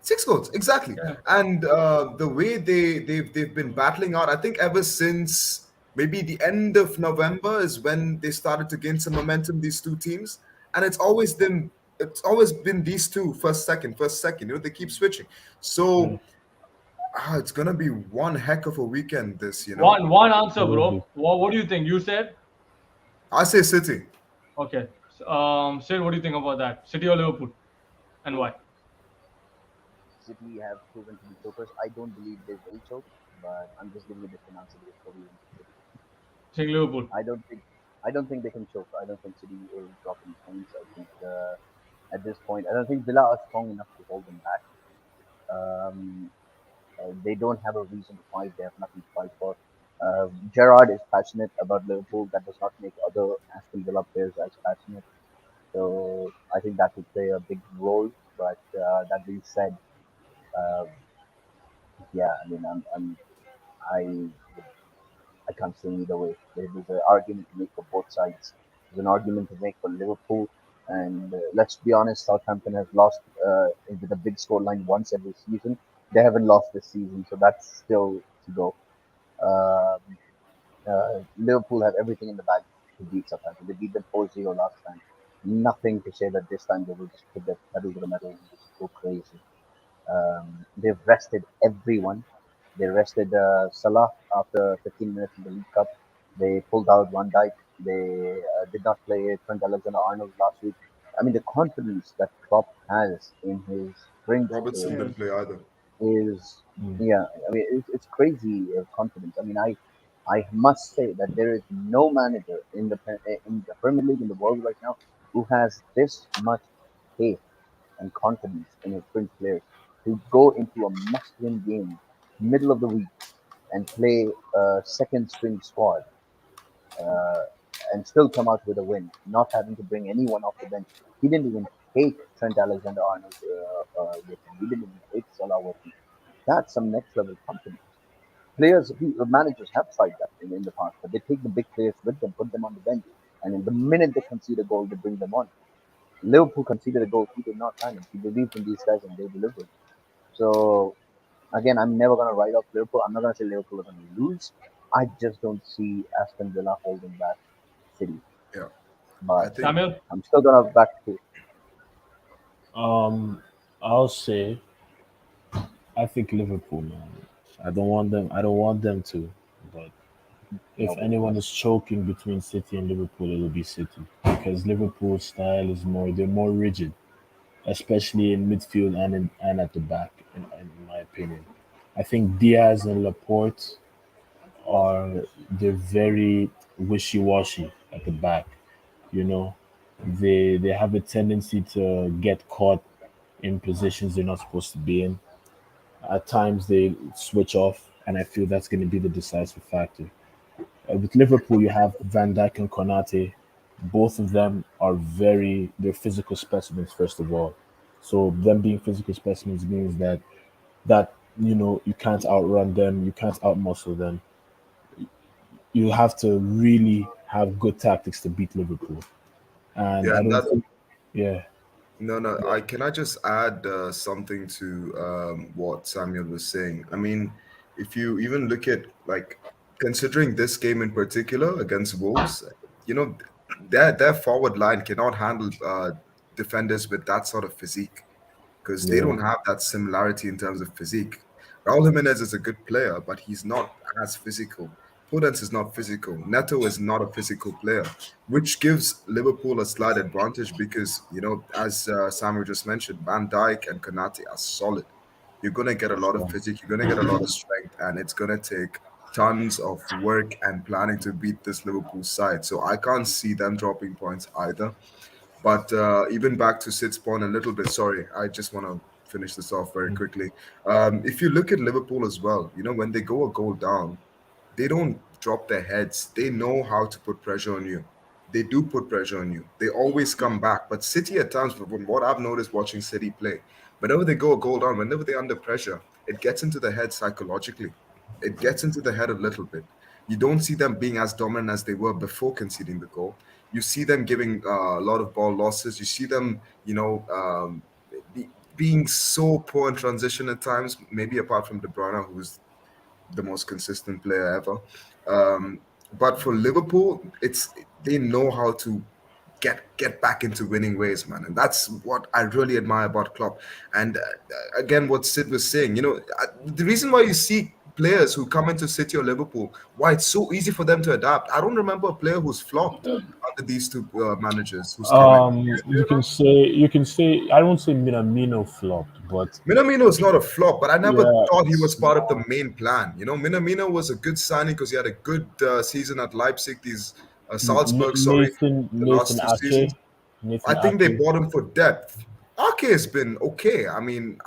6 goals, exactly. Yeah. And the way they've been battling out, I think ever since maybe the end of November is when they started to gain some momentum, these two teams. And it's always been these two, first, second. They keep switching. Mm. So it's gonna be one heck of a weekend. This. One answer, It will be. bro. What do you think? You said I say City. okay. Sid, what do you think about that? City or Liverpool, and why? City have proven to be chokers. I don't believe they will choke, but I'm just giving a different answer because probably went to City. Saying Liverpool. I don't think I don't think they can choke. I don't think City will drop any points. I think at this point, I don't think Villa are strong enough to hold them back. Um, they don't have a reason to fight. They have nothing to fight for. Gerard is passionate about Liverpool. That does not make other Aston Villa players as passionate. So I think that would play a big role. But that being said, uh, yeah, I mean, I I can't say either way. There's an argument to make for both sides. There's an argument to make for Liverpool, and let's be honest, Southampton has lost with a big scoreline once every season. They haven't lost this season, so that's still to go. Um Liverpool have everything in the bag to beat Southampton. They beat them 4-0 last time. Nothing to say that this time they will just put their pedal to the metal and just go crazy. They've rested everyone. They rested Salah after 15 minutes in the League Cup. They pulled out Van Dijk. They did not play Trent Alexander-Arnold last week. I mean, the confidence that Klopp has in his fringe Robertson players didn't play either. is, Mm. yeah. I mean, it's crazy confidence. I mean, I must say that there is no manager in the Premier League in the world right now who has this much faith and confidence in his fringe players to go into a must-win game, middle of the week, and play a second string squad uh, and still come out with a win, not having to bring anyone off the bench. He didn't even take Trent Alexander-Arnold with him. He didn't even take Salah with him. That's some next level confidence. Managers have tried that in the past, but they take the big players with them, put them on the bench, and in the minute they concede a goal, they bring them on. Liverpool conceded a goal. He did not panic. He believed in these guys and they delivered. So again, I'm never gonna write off Liverpool. I'm not gonna say Liverpool are gonna lose. I just don't see Aston Villa holding back City. Yeah, I But think Samuel? I'm still gonna back to Um, I'll say I think Liverpool, man. I don't want them. I don't want them to. But if nobody anyone does. is choking between City and Liverpool, it will be City because Liverpool's style is more. They're more rigid, especially in midfield and at the back. In my opinion, I think Diaz and Laporte are they're very wishy-washy at the back. You know, they have a tendency to get caught in positions they're not supposed to be in. At times they switch off, and I feel that's going to be the decisive factor. With Liverpool, you have Van Dijk and Konate. Both of them are they're physical specimens first of all. So them being physical specimens means that you can't outrun them, you can't outmuscle them. You have to really have good tactics to beat Liverpool. And yeah, I and don't that think, yeah, no, no. I just add something to what Samuel was saying. I mean, if you even look at like considering this game in particular against Wolves, you know, their forward line cannot handle defenders with that sort of physique because they yeah, don't have that similarity in terms of physique. Raul Jimenez is a good player, but he's not as physical. Prudence is not physical. Neto is not a physical player, which gives Liverpool a slight advantage because, as Samuel just mentioned, Van Dijk and Konate are solid. You're going to get a lot of so, physique, you're going to get a lot of strength, and it's going to take tons of work and planning to beat this Liverpool side. So I can't see them dropping points either. But even back to Sid's point a little bit, sorry, I just want to finish this off very quickly. If you look at Liverpool as well, when they go a goal down, they don't drop their heads. They know how to put pressure on you. They do put pressure on you. They always come back. But City at times, from what I've noticed watching City play, whenever they go a goal down, whenever they're under pressure, it gets into the head psychologically. It gets into the head a little bit. You don't see them being as dominant as they were before conceding the goal. You see them giving a lot of ball losses. You see them, being so poor in transition at times. Maybe apart from De Bruyne, who's the most consistent player ever. But for Liverpool, it's they know how to get back into winning ways, man, and that's what I really admire about Klopp. And again, what Sid was saying, the reason why you see players who come into City or Liverpool, why it's so easy for them to adapt. I don't remember a player who's flopped under these two managers who's come in. Do you remember? you can say I won't say Minamino flopped, but Minamino is not a flop, but I never yeah, thought he was part of the main plan. Minamino was a good signing because he had a good season at Leipzig, Salzburg, sorry, the Nathan last two seasons. Ake, Nathan I think they Ake. bought him for depth. Ake has been okay. I mean,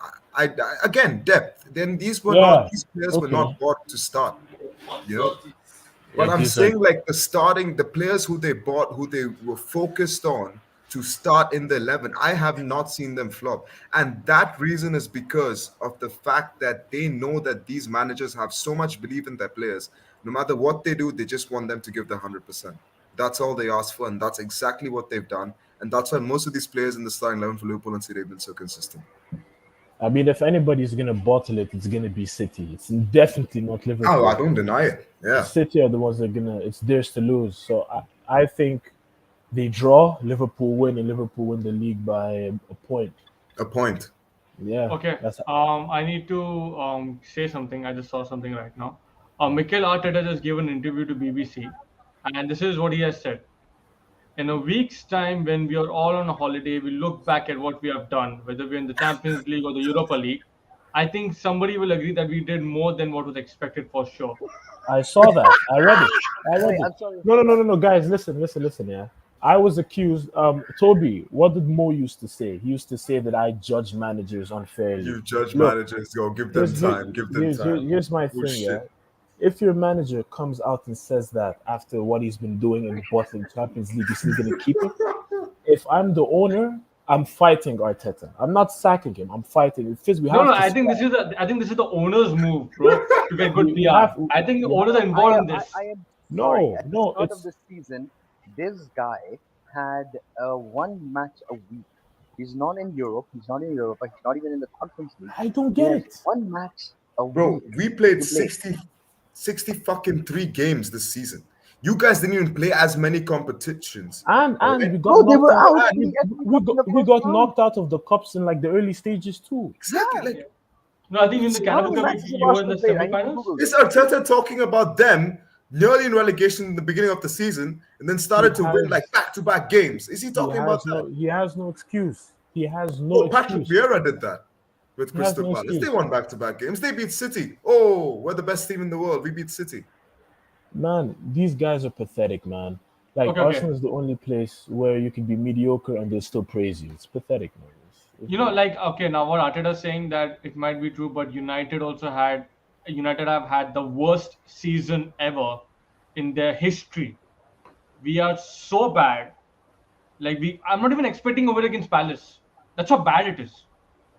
again depth. Then Yeah, these players were okay. not bought to start. You know, Yeah, but I'm these are saying like the players who they bought, who they were focused on to start in the 11, I have not seen them flop. And that reason is because of the fact that they know that these managers have so much belief in their players. No matter what they do, they just want them to give the 100%. That's all they ask for, and that's exactly what they've done. And that's why most of these players in the starting 11 for Liverpool and City have been so consistent. I mean, if anybody's gonna bottle it, it's gonna be City. It's definitely not Oh, I Liverpool. don't deny it. Yeah, City are the ones that are gonna. It's theirs to lose. So I think they draw, Liverpool win, and Liverpool win the league by a point. a point. Yeah, Okay. that's I need to say something. I just saw something right now. Mikel Arteta just gave an interview to BBC, and this is what he has said. In a week's time, when we are all on a holiday, we look back at what we have done, whether we're in the Champions League or the Europa League. I think somebody will agree that we did more than what was expected for sure. I saw that. I read it. I read Hey, it. I'm sorry. No, guys, listen. Yeah, I was accused. Toby, what did Mo used to say? He used to say that I judge managers unfairly. You judge Look, managers, go give them here's here, time, give them time. here's my thing. Yeah, Bullshit. If your manager comes out and says that after what he's been doing in bottling Champions League, you're still gonna keep him. If I'm the owner, I'm fighting Arteta. I'm not sacking him. I'm fighting. It says we No, have no. to scrap. I think this is the owner's move, bro, to get good We have PR. I think the we have owners are involved in this. I am sorry. no At the no. start of It's the season, this guy had one match a week. He's not in Europe. He's not in Europa. He's not even in the Conference League. I don't He get has it. one match a Bro, week we played to play. 60 fucking 3 games this season. You guys didn't even play as many competitions. All And right? we got Bro, they knocked were out. out We, in the FA we Cup in got the we first got round. knocked out of the cups in like the early stages too. Exactly. Yeah. Like, No, I think in the How Carabao many Cup matches have you were in Arsenal the played? I need to semi-finals. Google is this. Arteta talking about them nearly in relegation in the beginning of the season and then He started to win like has back-to-back games? Is he talking about that? he has no excuse. He has no Oh, Patrick excuse. Vieira did that with He has Crystal no Palace. They excuse. won back-to-back games. They beat City. Oh, we're the best team in the world. We beat City. Man, these guys are pathetic, man. Like Okay, okay. Arsenal is the only place where you can be mediocre and they'll still praise you. It's pathetic, man. You know, like okay, now what Arteta is saying that it might be true, but United have had the worst season ever in their history. We are so bad. Like I'm not even expecting over against Palace. That's how bad it is.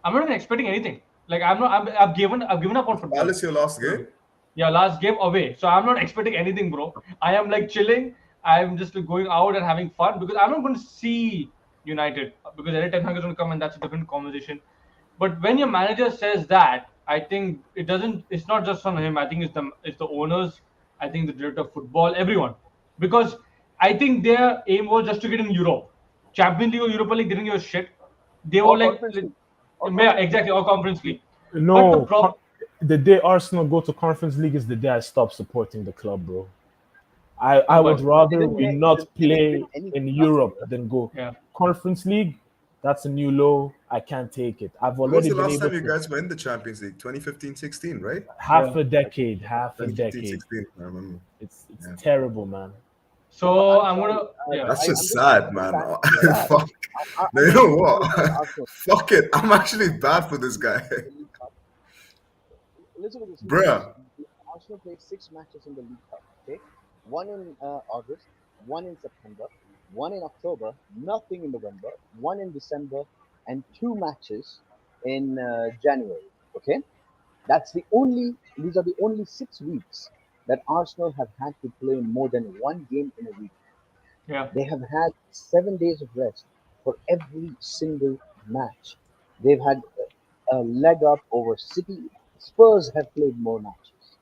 I'm not even expecting anything. Like I've given up on football. Palace, your last game? Yeah, last game away. So I'm not expecting anything, bro. I am like chilling. I'm just like, going out and having fun because I'm not going to see United because Eric Ten Hag is going to come and that's a different conversation. But when your manager says that, I think it doesn't. It's not just on him. I think it's the owners. I think the director of football, everyone, because I think their aim was just to get in Europe, Champions League or Europa League. They didn't give a shit. They were Or like, Conference League. Or yeah, Conference League. exactly, or Conference League. But the No, problem. the day Arsenal go to Conference League is the day I stop supporting the club, bro. I would But They rather didn't we win. not They didn't win play in anything last Europe year. than go yeah. Conference League. That's a new low. I can't take it. I've When was already the been last able time you to guys were in the Champions League? 2015-16, right? half a decade, half a 2015 decade. 16. I remember. It's Yeah. terrible, man. Bro, So I'm I'm sorry. gonna yeah. That's I'm just just sad, I'm man. bad. Yeah, Fuck. I'm You a know huge Liverpool what? Arsenal Fuck it. I'm actually bad for this guy. in the League Cup. Listen to this. Bruh. Arsenal played 6 matches in the League Cup. Okay, one in August, one in September, one in October, nothing in November, one in December, and 2 matches in January. Okay, that's the only. These are the only 6 weeks that Arsenal have had to play more than one game in a week. Yeah. They have had 7 days of rest for every single match. They've had a leg up over City. Spurs have played more matches.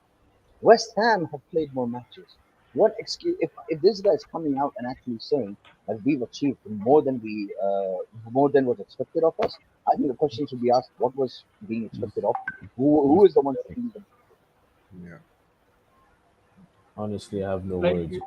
West Ham have played more matches. What excuse if this guy is coming out and actually saying that we've achieved more than was expected of us? I think the question should be asked: what was being expected of you? Who He's is the one setting the Yeah. honestly, I have no Like words.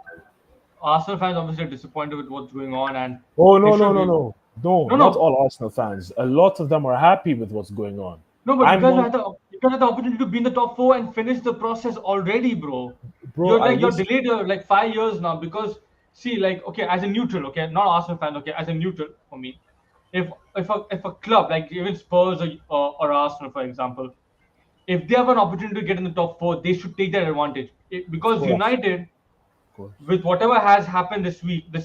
Arsenal fans obviously are disappointed with what's going on, and Oh they no no should no be. no no! No, Not no, all Arsenal fans. A lot of them are happy with what's going on. no. But I'm one, you guys had the opportunity to be in the top four and finish the process already, bro. bro. I You're listen. delayed like 5 years now because see, like okay, as a neutral, okay, not Arsenal fan, okay, as a neutral for me, if a club like even Spurs or Arsenal, for example, if they have an opportunity to get in the top four, they should take that advantage. Of Because course, United, of course. with whatever has happened this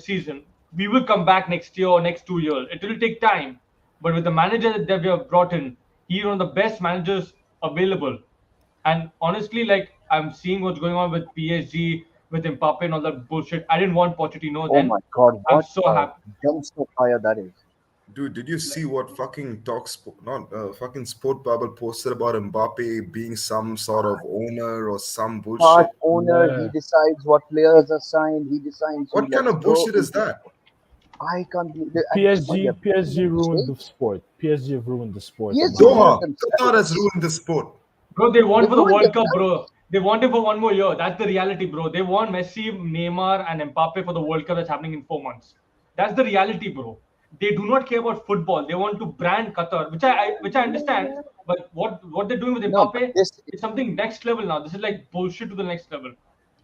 season, we will come back next year or next 2 years. It will take time, but with the manager that we have brought in, he's one of the best managers available. And honestly, like I'm seeing what's going on with PSG, with Mbappe and all that bullshit. I didn't want Pochettino Oh then. my God! I'm What so a happy. dumpster fire that is. Dude, did you Like, see what fucking not fucking Sport Bubble posted about Mbappe being some sort of owner or some Part bullshit? owner, he Yeah, decides what players are signed. He decides who What kind lets of go. bullshit is that? I can't believe it. At this point, they're making PSG a ruined the mistake. sport. PSG have ruined the sport, in my PSG ruined Doha, opinion. Qatar has themselves. ruined the sport. bro, they want They've for the ruined World Cup, bro. themselves. They want it for one more year. That's the reality, bro. They want Messi, Neymar, and Mbappe for the World Cup that's happening in 4 months. That's the reality, bro. They do not care about football. They want to brand Qatar, which I understand. But what they're doing with No, but Mbappe this, is something next level now. This is like bullshit to the next level.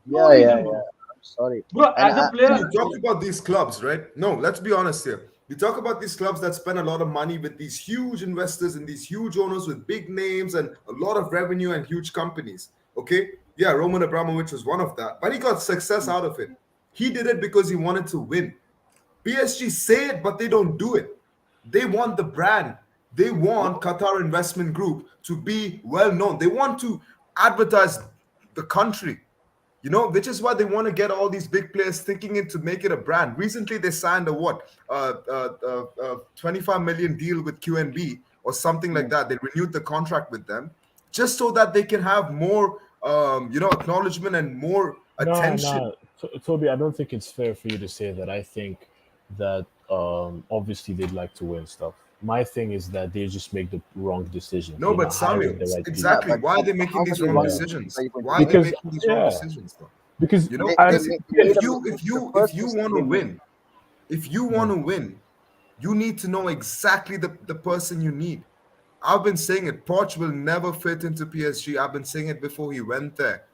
No yeah, yeah, reason, yeah. bro. I'm sorry. Bro, And as a And player, you talk about these clubs, right? No, let's be honest here. You talk about these clubs that spend a lot of money with these huge investors and these huge owners with big names and a lot of revenue and huge companies. Okay, Yeah, Roman Abramovich was one of that, but he got success out of it. He did it because he wanted to win. PSG say it, but they don't do it. They want the brand. They want Qatar Investment Group to be well known. They want to advertise the country, which is why they want to get all these big players thinking it to make it a brand. Recently, they signed a 25 million deal with QNB or something like that. They renewed the contract with them just so that they can have more, acknowledgement and more No, attention. no, Toby, I don't think it's fair for you to say that. I think that obviously they'd like to win stuff. My thing is that they just make the wrong decisions. No, They're but not hiring Samuel, the right Yeah, people. exactly. but Why are they making how these many wrong Yeah, wrong decisions are decisions? you going to Why are make? they because making these wrong yeah, decisions, though? because I They Listen, made, they yeah, made a if mistake. The you if first you mistake want to they made. win, if you want to win, you need to know exactly the person you need. I've been saying it. Poch will never fit into PSG. I've been saying it before he went there.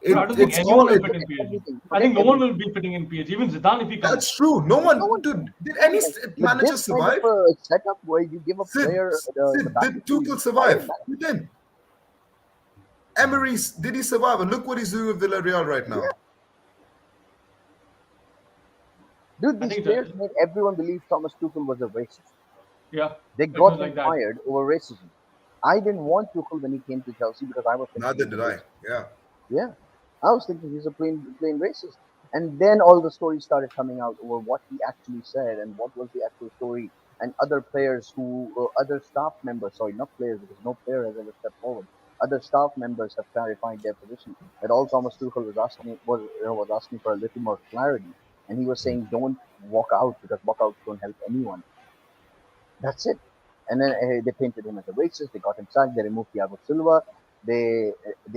Bro, I It don't think it's anyone all will it. fit Forget in PSG. everything. I Forget think no one will everything. be fitting in PSG. Even Zidane, if he That's comes. true. No No one, one dude. can. Did No any one can. With manager this kind of survive? a setup where you give a Sid, player the Sid, did backing to Tuchel inspire survive? man. He did. Emery, did he survive? And look what he's doing with Villarreal right Yeah, now. dude, I these think players that, made everyone believe Thomas Tuchel was a racist. yeah, They it was got him like that. fired over racism. I didn't want Tuchel when he came to Chelsea because I was thinking Neither he's a did I. racist. Yeah. Yeah, I was thinking he's a plain racist. And then all the stories started coming out over what he actually said and what was the actual story. And other players other staff members, sorry, not players because no player has ever stepped forward. Other staff members have clarified their position. That all Thomas Tuchel was asking for a little more clarity, and he was saying, "Don't walk out because walkouts don't help anyone." That's it. And then they painted him as a racist. They got him sacked. They removed Thiago Silva. They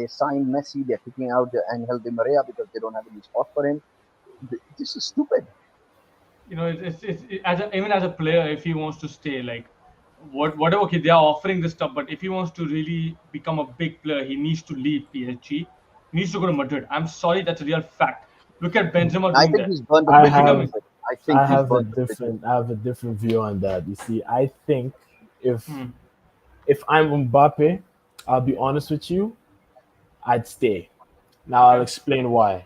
signed Messi. They're kicking out Angel Di Maria because they don't have any spot for him. This is stupid. As even as a player, if he wants to stay, like whatever, okay, they are offering this stuff, but if he wants to really become a big player, he needs to leave PSG. He needs to go to Madrid. I'm sorry, that's a real fact. Look at Benzema I doing think that. he's burned the I He's bridges a have becoming. bit. I think he's burned the bridges. I have a different view on that. You see, I think if Hmm, if I'm Mbappe, I'll be honest with you, I'd stay. Now I'll okay, explain why.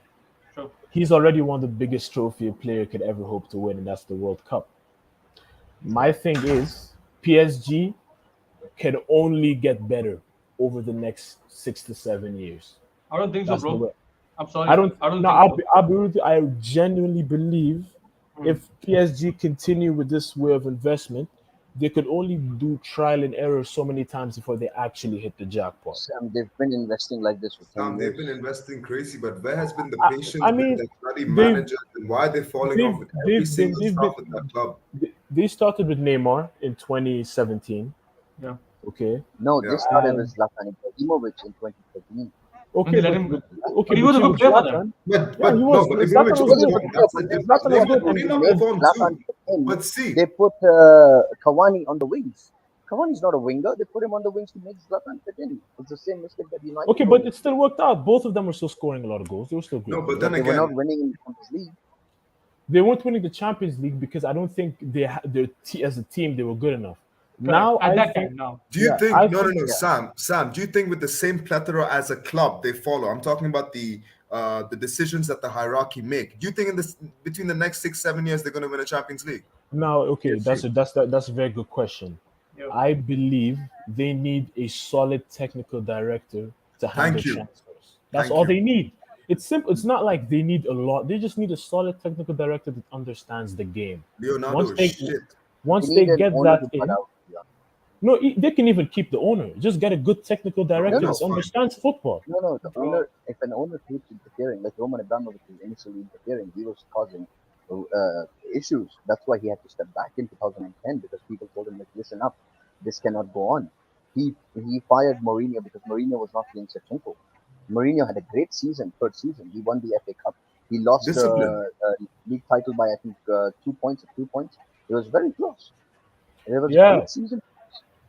sure. He's already won the biggest trophy a player could ever hope to win, and that's the World Cup. My thing is, PSG can only get better over the next 6 to 7 years. I don't think so, That's the bro. way. I'm I sorry, don't. I don't No, think so. I'll be with you. I genuinely believe Hmm. if PSG continue with this way of investment, they could only do trial and error so many times before they actually hit the jackpot. They've been investing like this for 10 They've been years. investing crazy, but where has been the I, patience I with mean, the bloody they've managers and why are they falling off they've with every they've been single staff at that club? they started with Neymar in 2017. Yeah. Okay, No, Yeah. this started with and Zlatan Ibrahimovic in 2013. When okay, they let him, okay, but he but was a you good with player for them. Zlatan, yeah, he But no, was. but Zlatan Ibrahimovic was Was was a good. good gone. player, That's but a then different. Zlatan guess was what? Even good, When they and Mourinho made move on Zlatan too. fit in, But see, they put Cavani on the wings. Cavani's not a winger. They put him on the wings to make Zlatan fit in. It's the same mistake that okay, United but made. it still worked out. Both of them were still scoring a lot of goals. They were still no, great but players. then But they were again, not winning in the Champions League. They weren't winning the Champions League because I don't think as a team they were good enough. Correct. Now At I that think, time, now. do you yeah, think? I No, no, think no, Yeah. Sam. Do you think with the same plethora as a club they follow? I'm talking about the decisions that the hierarchy make. Do you think in this between the next 6 7 years they're going to win a Champions League? now okay, PSG. that's a very good question. Yeah. I believe they need a solid technical director to handle Thank you, transfers. That's thank all you. they need. It's simple. It's not like they need a lot. They just need a solid technical director that understands the game. Leonardo Once is they shit. They once they need an get owner that to cut in, out. Yeah. no, they can even keep the owner. Just get a good technical No, No, director no, that that's fine. understands football. no. The Bro, owner, if an owner keeps interfering, like Roman Abramovich was initially interfering, he was causing issues. That's why he had to step back in 2010 because people told him, like, listen up, this cannot go on. He fired Mourinho because Mourinho was not playing Shevchenko. Mourinho had a great season, third season. He won the FA Cup. He lost the Discipline. league title by I think 2 points or 3 points. It was very close. It was a Yeah, great season.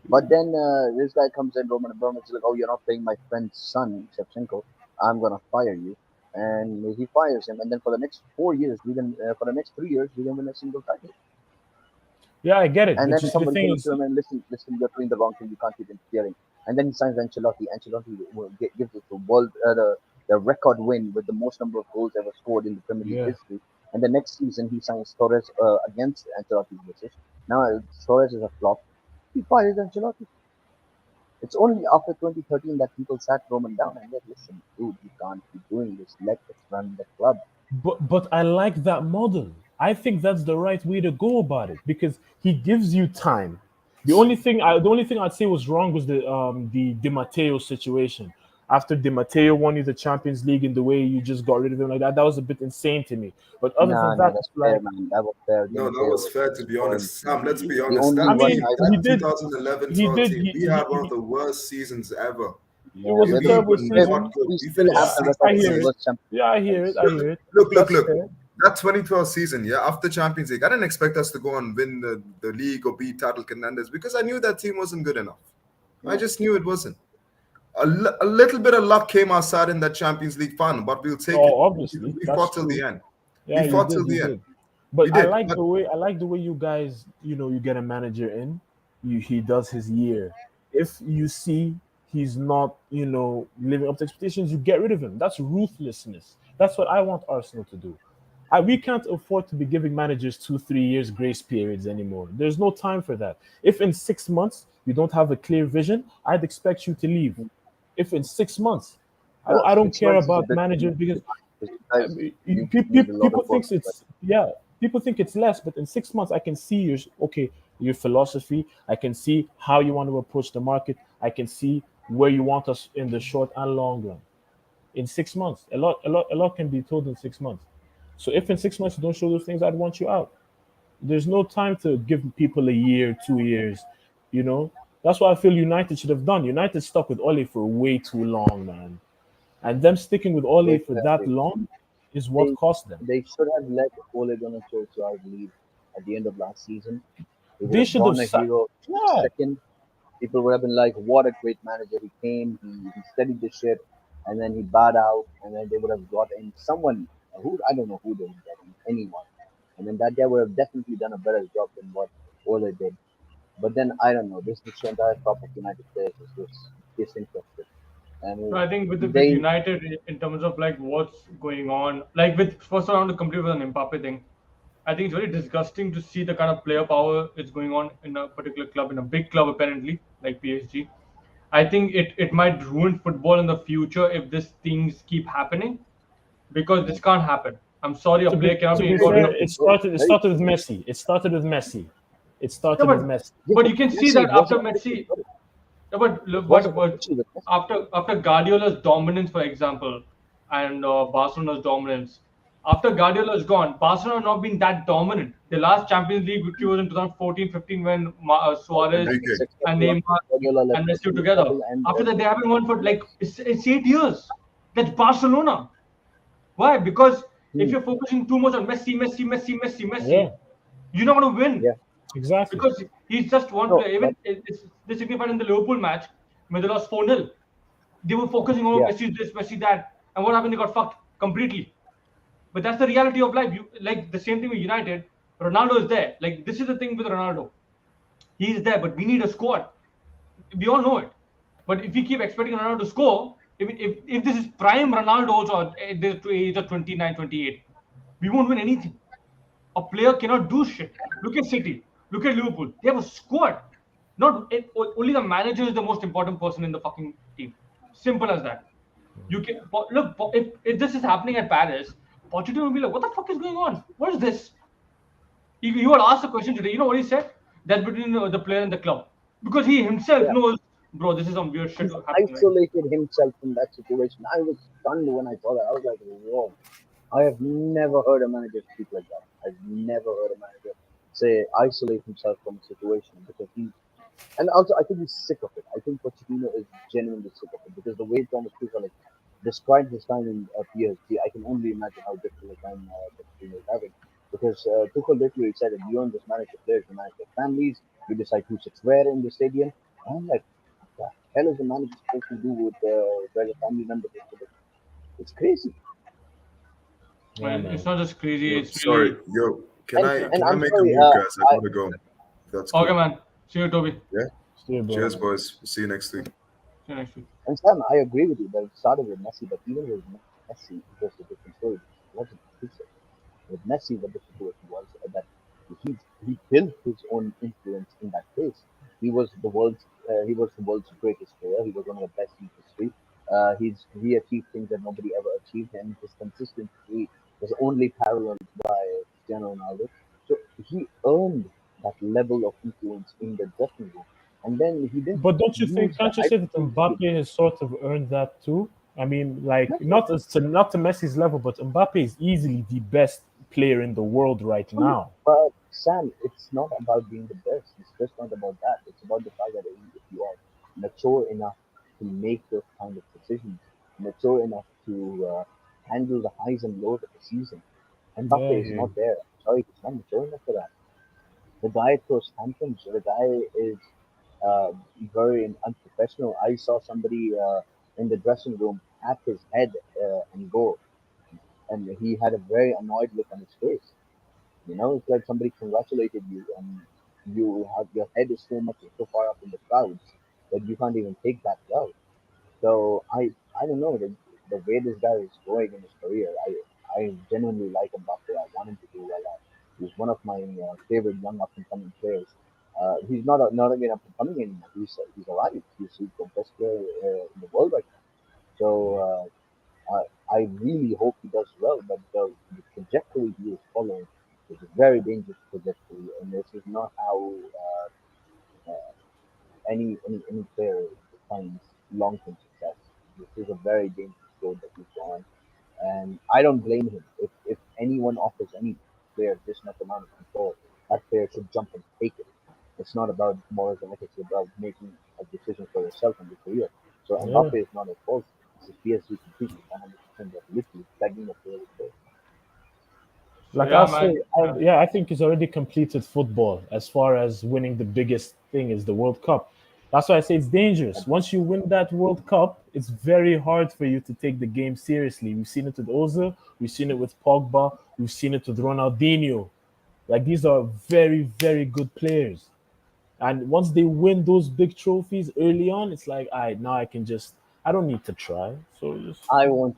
But then this guy comes in, Roman Abramovich, is like, oh, you're not playing my friend's son, Shevchenko. I'm gonna fire you, and he fires him. And then for the next 4 years, for the next 3 years, we didn't win a single title. yeah, I get it. And But then you see, the somebody thing came to is, him and listen, you're doing the wrong thing. You can't keep interfering. And then he signs Ancelotti. Ancelotti gives us the record win with the most number of goals ever scored in the Premier League Yeah. history. And the next season, he signs Torres against Ancelotti's wishes. Now Torres is a flop. He fires Ancelotti. It's only after 2013 that people sat Roman down and said, "Listen, dude, you can't keep doing this. Let us run the club." But I like that model. I think that's the right way to go about it because he gives you time. The only thing I'd say was wrong was the Di Matteo situation. After Di Matteo won you the Champions League in the way you just got rid of him like that, that was a bit insane to me. But other than Nah, nah, that, that's fair, like man. That was fair. Di No, that Matteo was was fair to be scoring. honest. Sam, let's be The honest. only I That one mean, team, I he that did, 2011-12 team, we he, had one of he, the worst seasons ever. it yeah, was a we We terrible were we not season. good. we We still finished have Yeah, the I record for hear the it. 16th. worst champion. Yeah, I hear it. I Look, hear it. look. That's fair. That 2012 season, yeah, after Champions League, I didn't expect us to go and win the league or beat title contenders because I knew that team wasn't good enough. I Yeah, just knew it wasn't. A little bit of luck came our side in that Champions League final, but we'll take it. Oh, obviously, We that's fought till the true. end. We Yeah, fought till you the end. did. But We did. But I like the way you guys, you get a manager in, he does his year. If you see he's not, living up to expectations, you get rid of him. That's ruthlessness. That's what I want Arsenal to do. We can't afford to be giving managers 2, 3 years grace periods anymore. There's no time for that. If in 6 months you don't have a clear vision, I'd expect you to leave. If in 6 months, well, I don't six care months is a about bit too managers much because because you guys need a lot people of work. thinks But it's yeah people think it's less, but in 6 months I can see your philosophy. I can see how you want to approach the market. I can see where you want us in the short and long run. In 6 months, a lot can be told in 6 months. So if in 6 months you don't show those things, I'd want you out. There's no time to give people a year, 2 years. You know that's what I feel United should have done. United stuck with Ole for way too long, man, and them sticking with Ole wait, for wait, that wait. long is what They cost them. they should have let Ole Gunnar Solskjaer lead at the end of last season. He would They have should have gone a sat. hero Yeah, second. People would have been like, "What a great manager he came. He steadied the ship, and then he bowed out, and then they would have got in someone who I don't know who they would get in, anyone, and then that guy would have definitely done a better job than what Ole did. But then I don't know. This entire crop of United players is just disinterested, So and I think with they United in terms of like what's going on, like with first round to complete with an Mbappe thing, I think it's very disgusting to see the kind of player power is going on in a particular club, in a big club apparently, like PSG. I think it might ruin football in the future if these things keep happening because this can't happen. I'm sorry, a to be player cannot to be be involved in fair, a. it very started with Messi. It started with Messi. It Yeah, started with but Messi. yeah, but but you can see Messi that it after wasn't an issue. Messi. Yeah, but It wasn't an but issue with Messi. after Guardiola's dominance, for example, and Barcelona's dominance, after Guardiola is gone, Barcelona have not been that dominant. The last Champions League victory was in 2014-15 when Suarez That's Enrique. and exactly what Neymar Guardiola left and us Messi were in the together. trouble, and After that, they haven't won for like, like it's 8 years. That's Barcelona. Why? Because if hmm, you're focusing too much on Messi, Yeah, you're not going to win yeah, exactly. because he's just one no, player. but Even it's this signified in the Liverpool match when they lost 4-0. They were focusing on yeah, Messi this, Messi that, and what happened? They got fucked completely. But that's the reality of life. You like the same thing with United. Ronaldo is there. Like this is the thing with Ronaldo. He is there, but we need a squad. We all know it. But if we keep expecting Ronaldo to score, if this is prime Ronaldo also at the age of 29, 28, we won't win anything. A player cannot do shit. Look at City. Look at Liverpool. They have a squad. Not only the manager is the most important person in the fucking team. Simple as that. You can look if this is happening at Paris, Pochettino will be like, "What the fuck is going on? What is this?" You would ask the question today. You know what he said? That's between the player and the club because he himself yeah. knows, bro. This is some weird shit He's happening right now. isolated himself from that situation. I was stunned when I saw that. I was like, whoa. I have never heard a manager speak like that. I've never heard a manager say isolate himself from a situation because he and also I think he's sick of it. I think Pochettino is genuinely sick of it because the way Thomas Tuchel like, described his time in PSG, I can only imagine how difficult a time Pochettino is having. Because Tuchel literally said that you don't just manage the players, you manage their families, you decide who sits where in the stadium. And I'm like, what the hell is a manager supposed to do with where the family members are sitting? It's crazy. Yeah, It's man. not just crazy. Yo, It's sorry, really yo, can And I yeah. can I I'm make a sorry, move, guys? I I gotta go. If that's Okay, cool. man. See you, Toby. Yeah. Still, Cheers, bro. boys. See you next week. See you next week. And Sam, I agree with you that it started with Messi, but even with Messi, it was a different story. It wasn't inclusive. With Messi, what the situation was that he he built his own influence in that place. He was the world's greatest player. He was one of the best in history. He achieved things that nobody ever achieved, and his consistency was only paralleled by Cristiano Ronaldo. So he earned that level of influence in the dressing room, and then he didn't But don't you think? use the Can't you hype say that to Mbappe has sort of earned that too? I mean, like Messi. not to Messi's level, but Mbappe is easily the best player in the world right True, now. but Sam, it's not about being the best. It's just not about that. It's about the fact that if you are mature enough to make those kind of decisions, mature enough to handle the highs and lows of the season. Mbappe Yeah, I is hear not you. there. Sorry, he's not mature enough for that. The guy throws tantrums. The guy is uh, very unprofessional. I saw somebody in the dressing room tap his head and go, and he had a very annoyed look on his face. It's like somebody congratulated you, and you have your head is so far up in the clouds that you can't even take that well. So I don't know the way this guy is going in his career. I genuinely like Mbappe. I want him to do well. He's one of my favorite young up and coming players. He's not again up and coming anymore. He's arrived. He's the best player in the world right now. So I really hope he does well, but the trajectory he is following is a very dangerous trajectory, and this is not how any player defines long-term success. This is a very dangerous road that he's on, and I don't blame him. If anyone offers any player this much amount of control, that player should jump and take it. It's not about morals and ethics; it's about making a decision for yourself and your career. So Yeah. Mbappe is not at fault. This is PSG completely 100%. They're literally begging the player to play. So Like yeah, I'll man. say, yeah, I think he's already completed football as far as winning the biggest thing is the World Cup. That's why I say it's dangerous. Once you win that World Cup, it's very hard for you to take the game seriously. We've seen it with Ozil, we've seen it with Pogba, we've seen it with Ronaldinho. Like these are very, very good players. And once they win those big trophies early on, it's like, all right, now I can just, I don't need to try. So just, I won't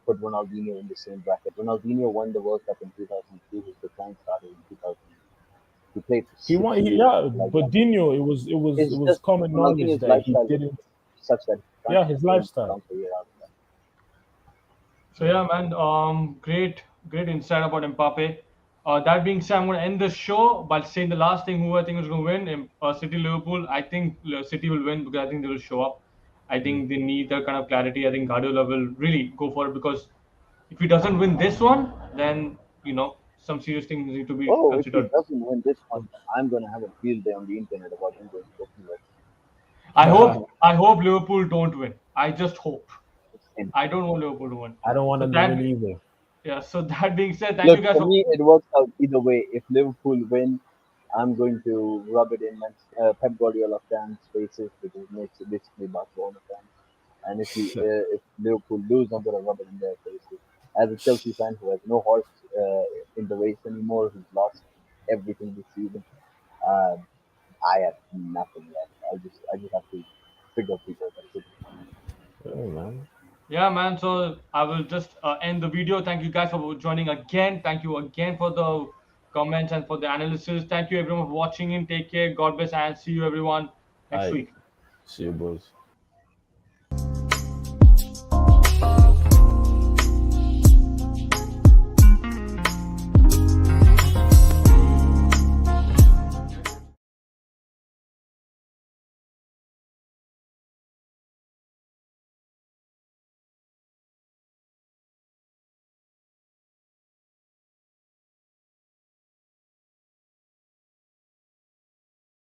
put Ronaldinho in the same bracket. Ronaldinho won the World Cup in 2002. His decline started in 2000. He played for he six won, years yeah, like but that. Dino, it It's was just common knowledge Ronaldinho's that he lifestyle was didn't, such that he can't yeah, his sustain a lifestyle. long career out of that. So yeah, man. Great insight about Mbappe. That being said, I'm going to end the show by saying the last thing who I think is going to win. City Liverpool. I think City will win because I think they will show up. I Mm. think they need that kind of clarity. I think Guardiola will really go for it because if he doesn't win this one, then some serious things need to be Oh, if he considered. doesn't win this one, I'm gonna have a field day on the internet about him going broken record. I hope Liverpool don't win. I just hope. Insane. I don't want Liverpool to win. I don't want So them to that win either. yeah. So that being said, thank you Look, guys for for. me, it works out either way. If Liverpool win, I'm going to rub it in Pep Guardiola fans' faces because it makes it basically Barcelona fans. And if Liverpool lose, I'm gonna rub it in their faces. As a Chelsea fan who has no horse in the race anymore, who's lost everything this season, uh, I have nothing left. I just have to figure people. That's it. Hey, man. Yeah, man. So I will just end the video. Thank you guys for joining again. Thank you again for the comments and for the analysis. Thank you everyone for watching in. Take care. God bless and see you everyone next I week. see you, boys.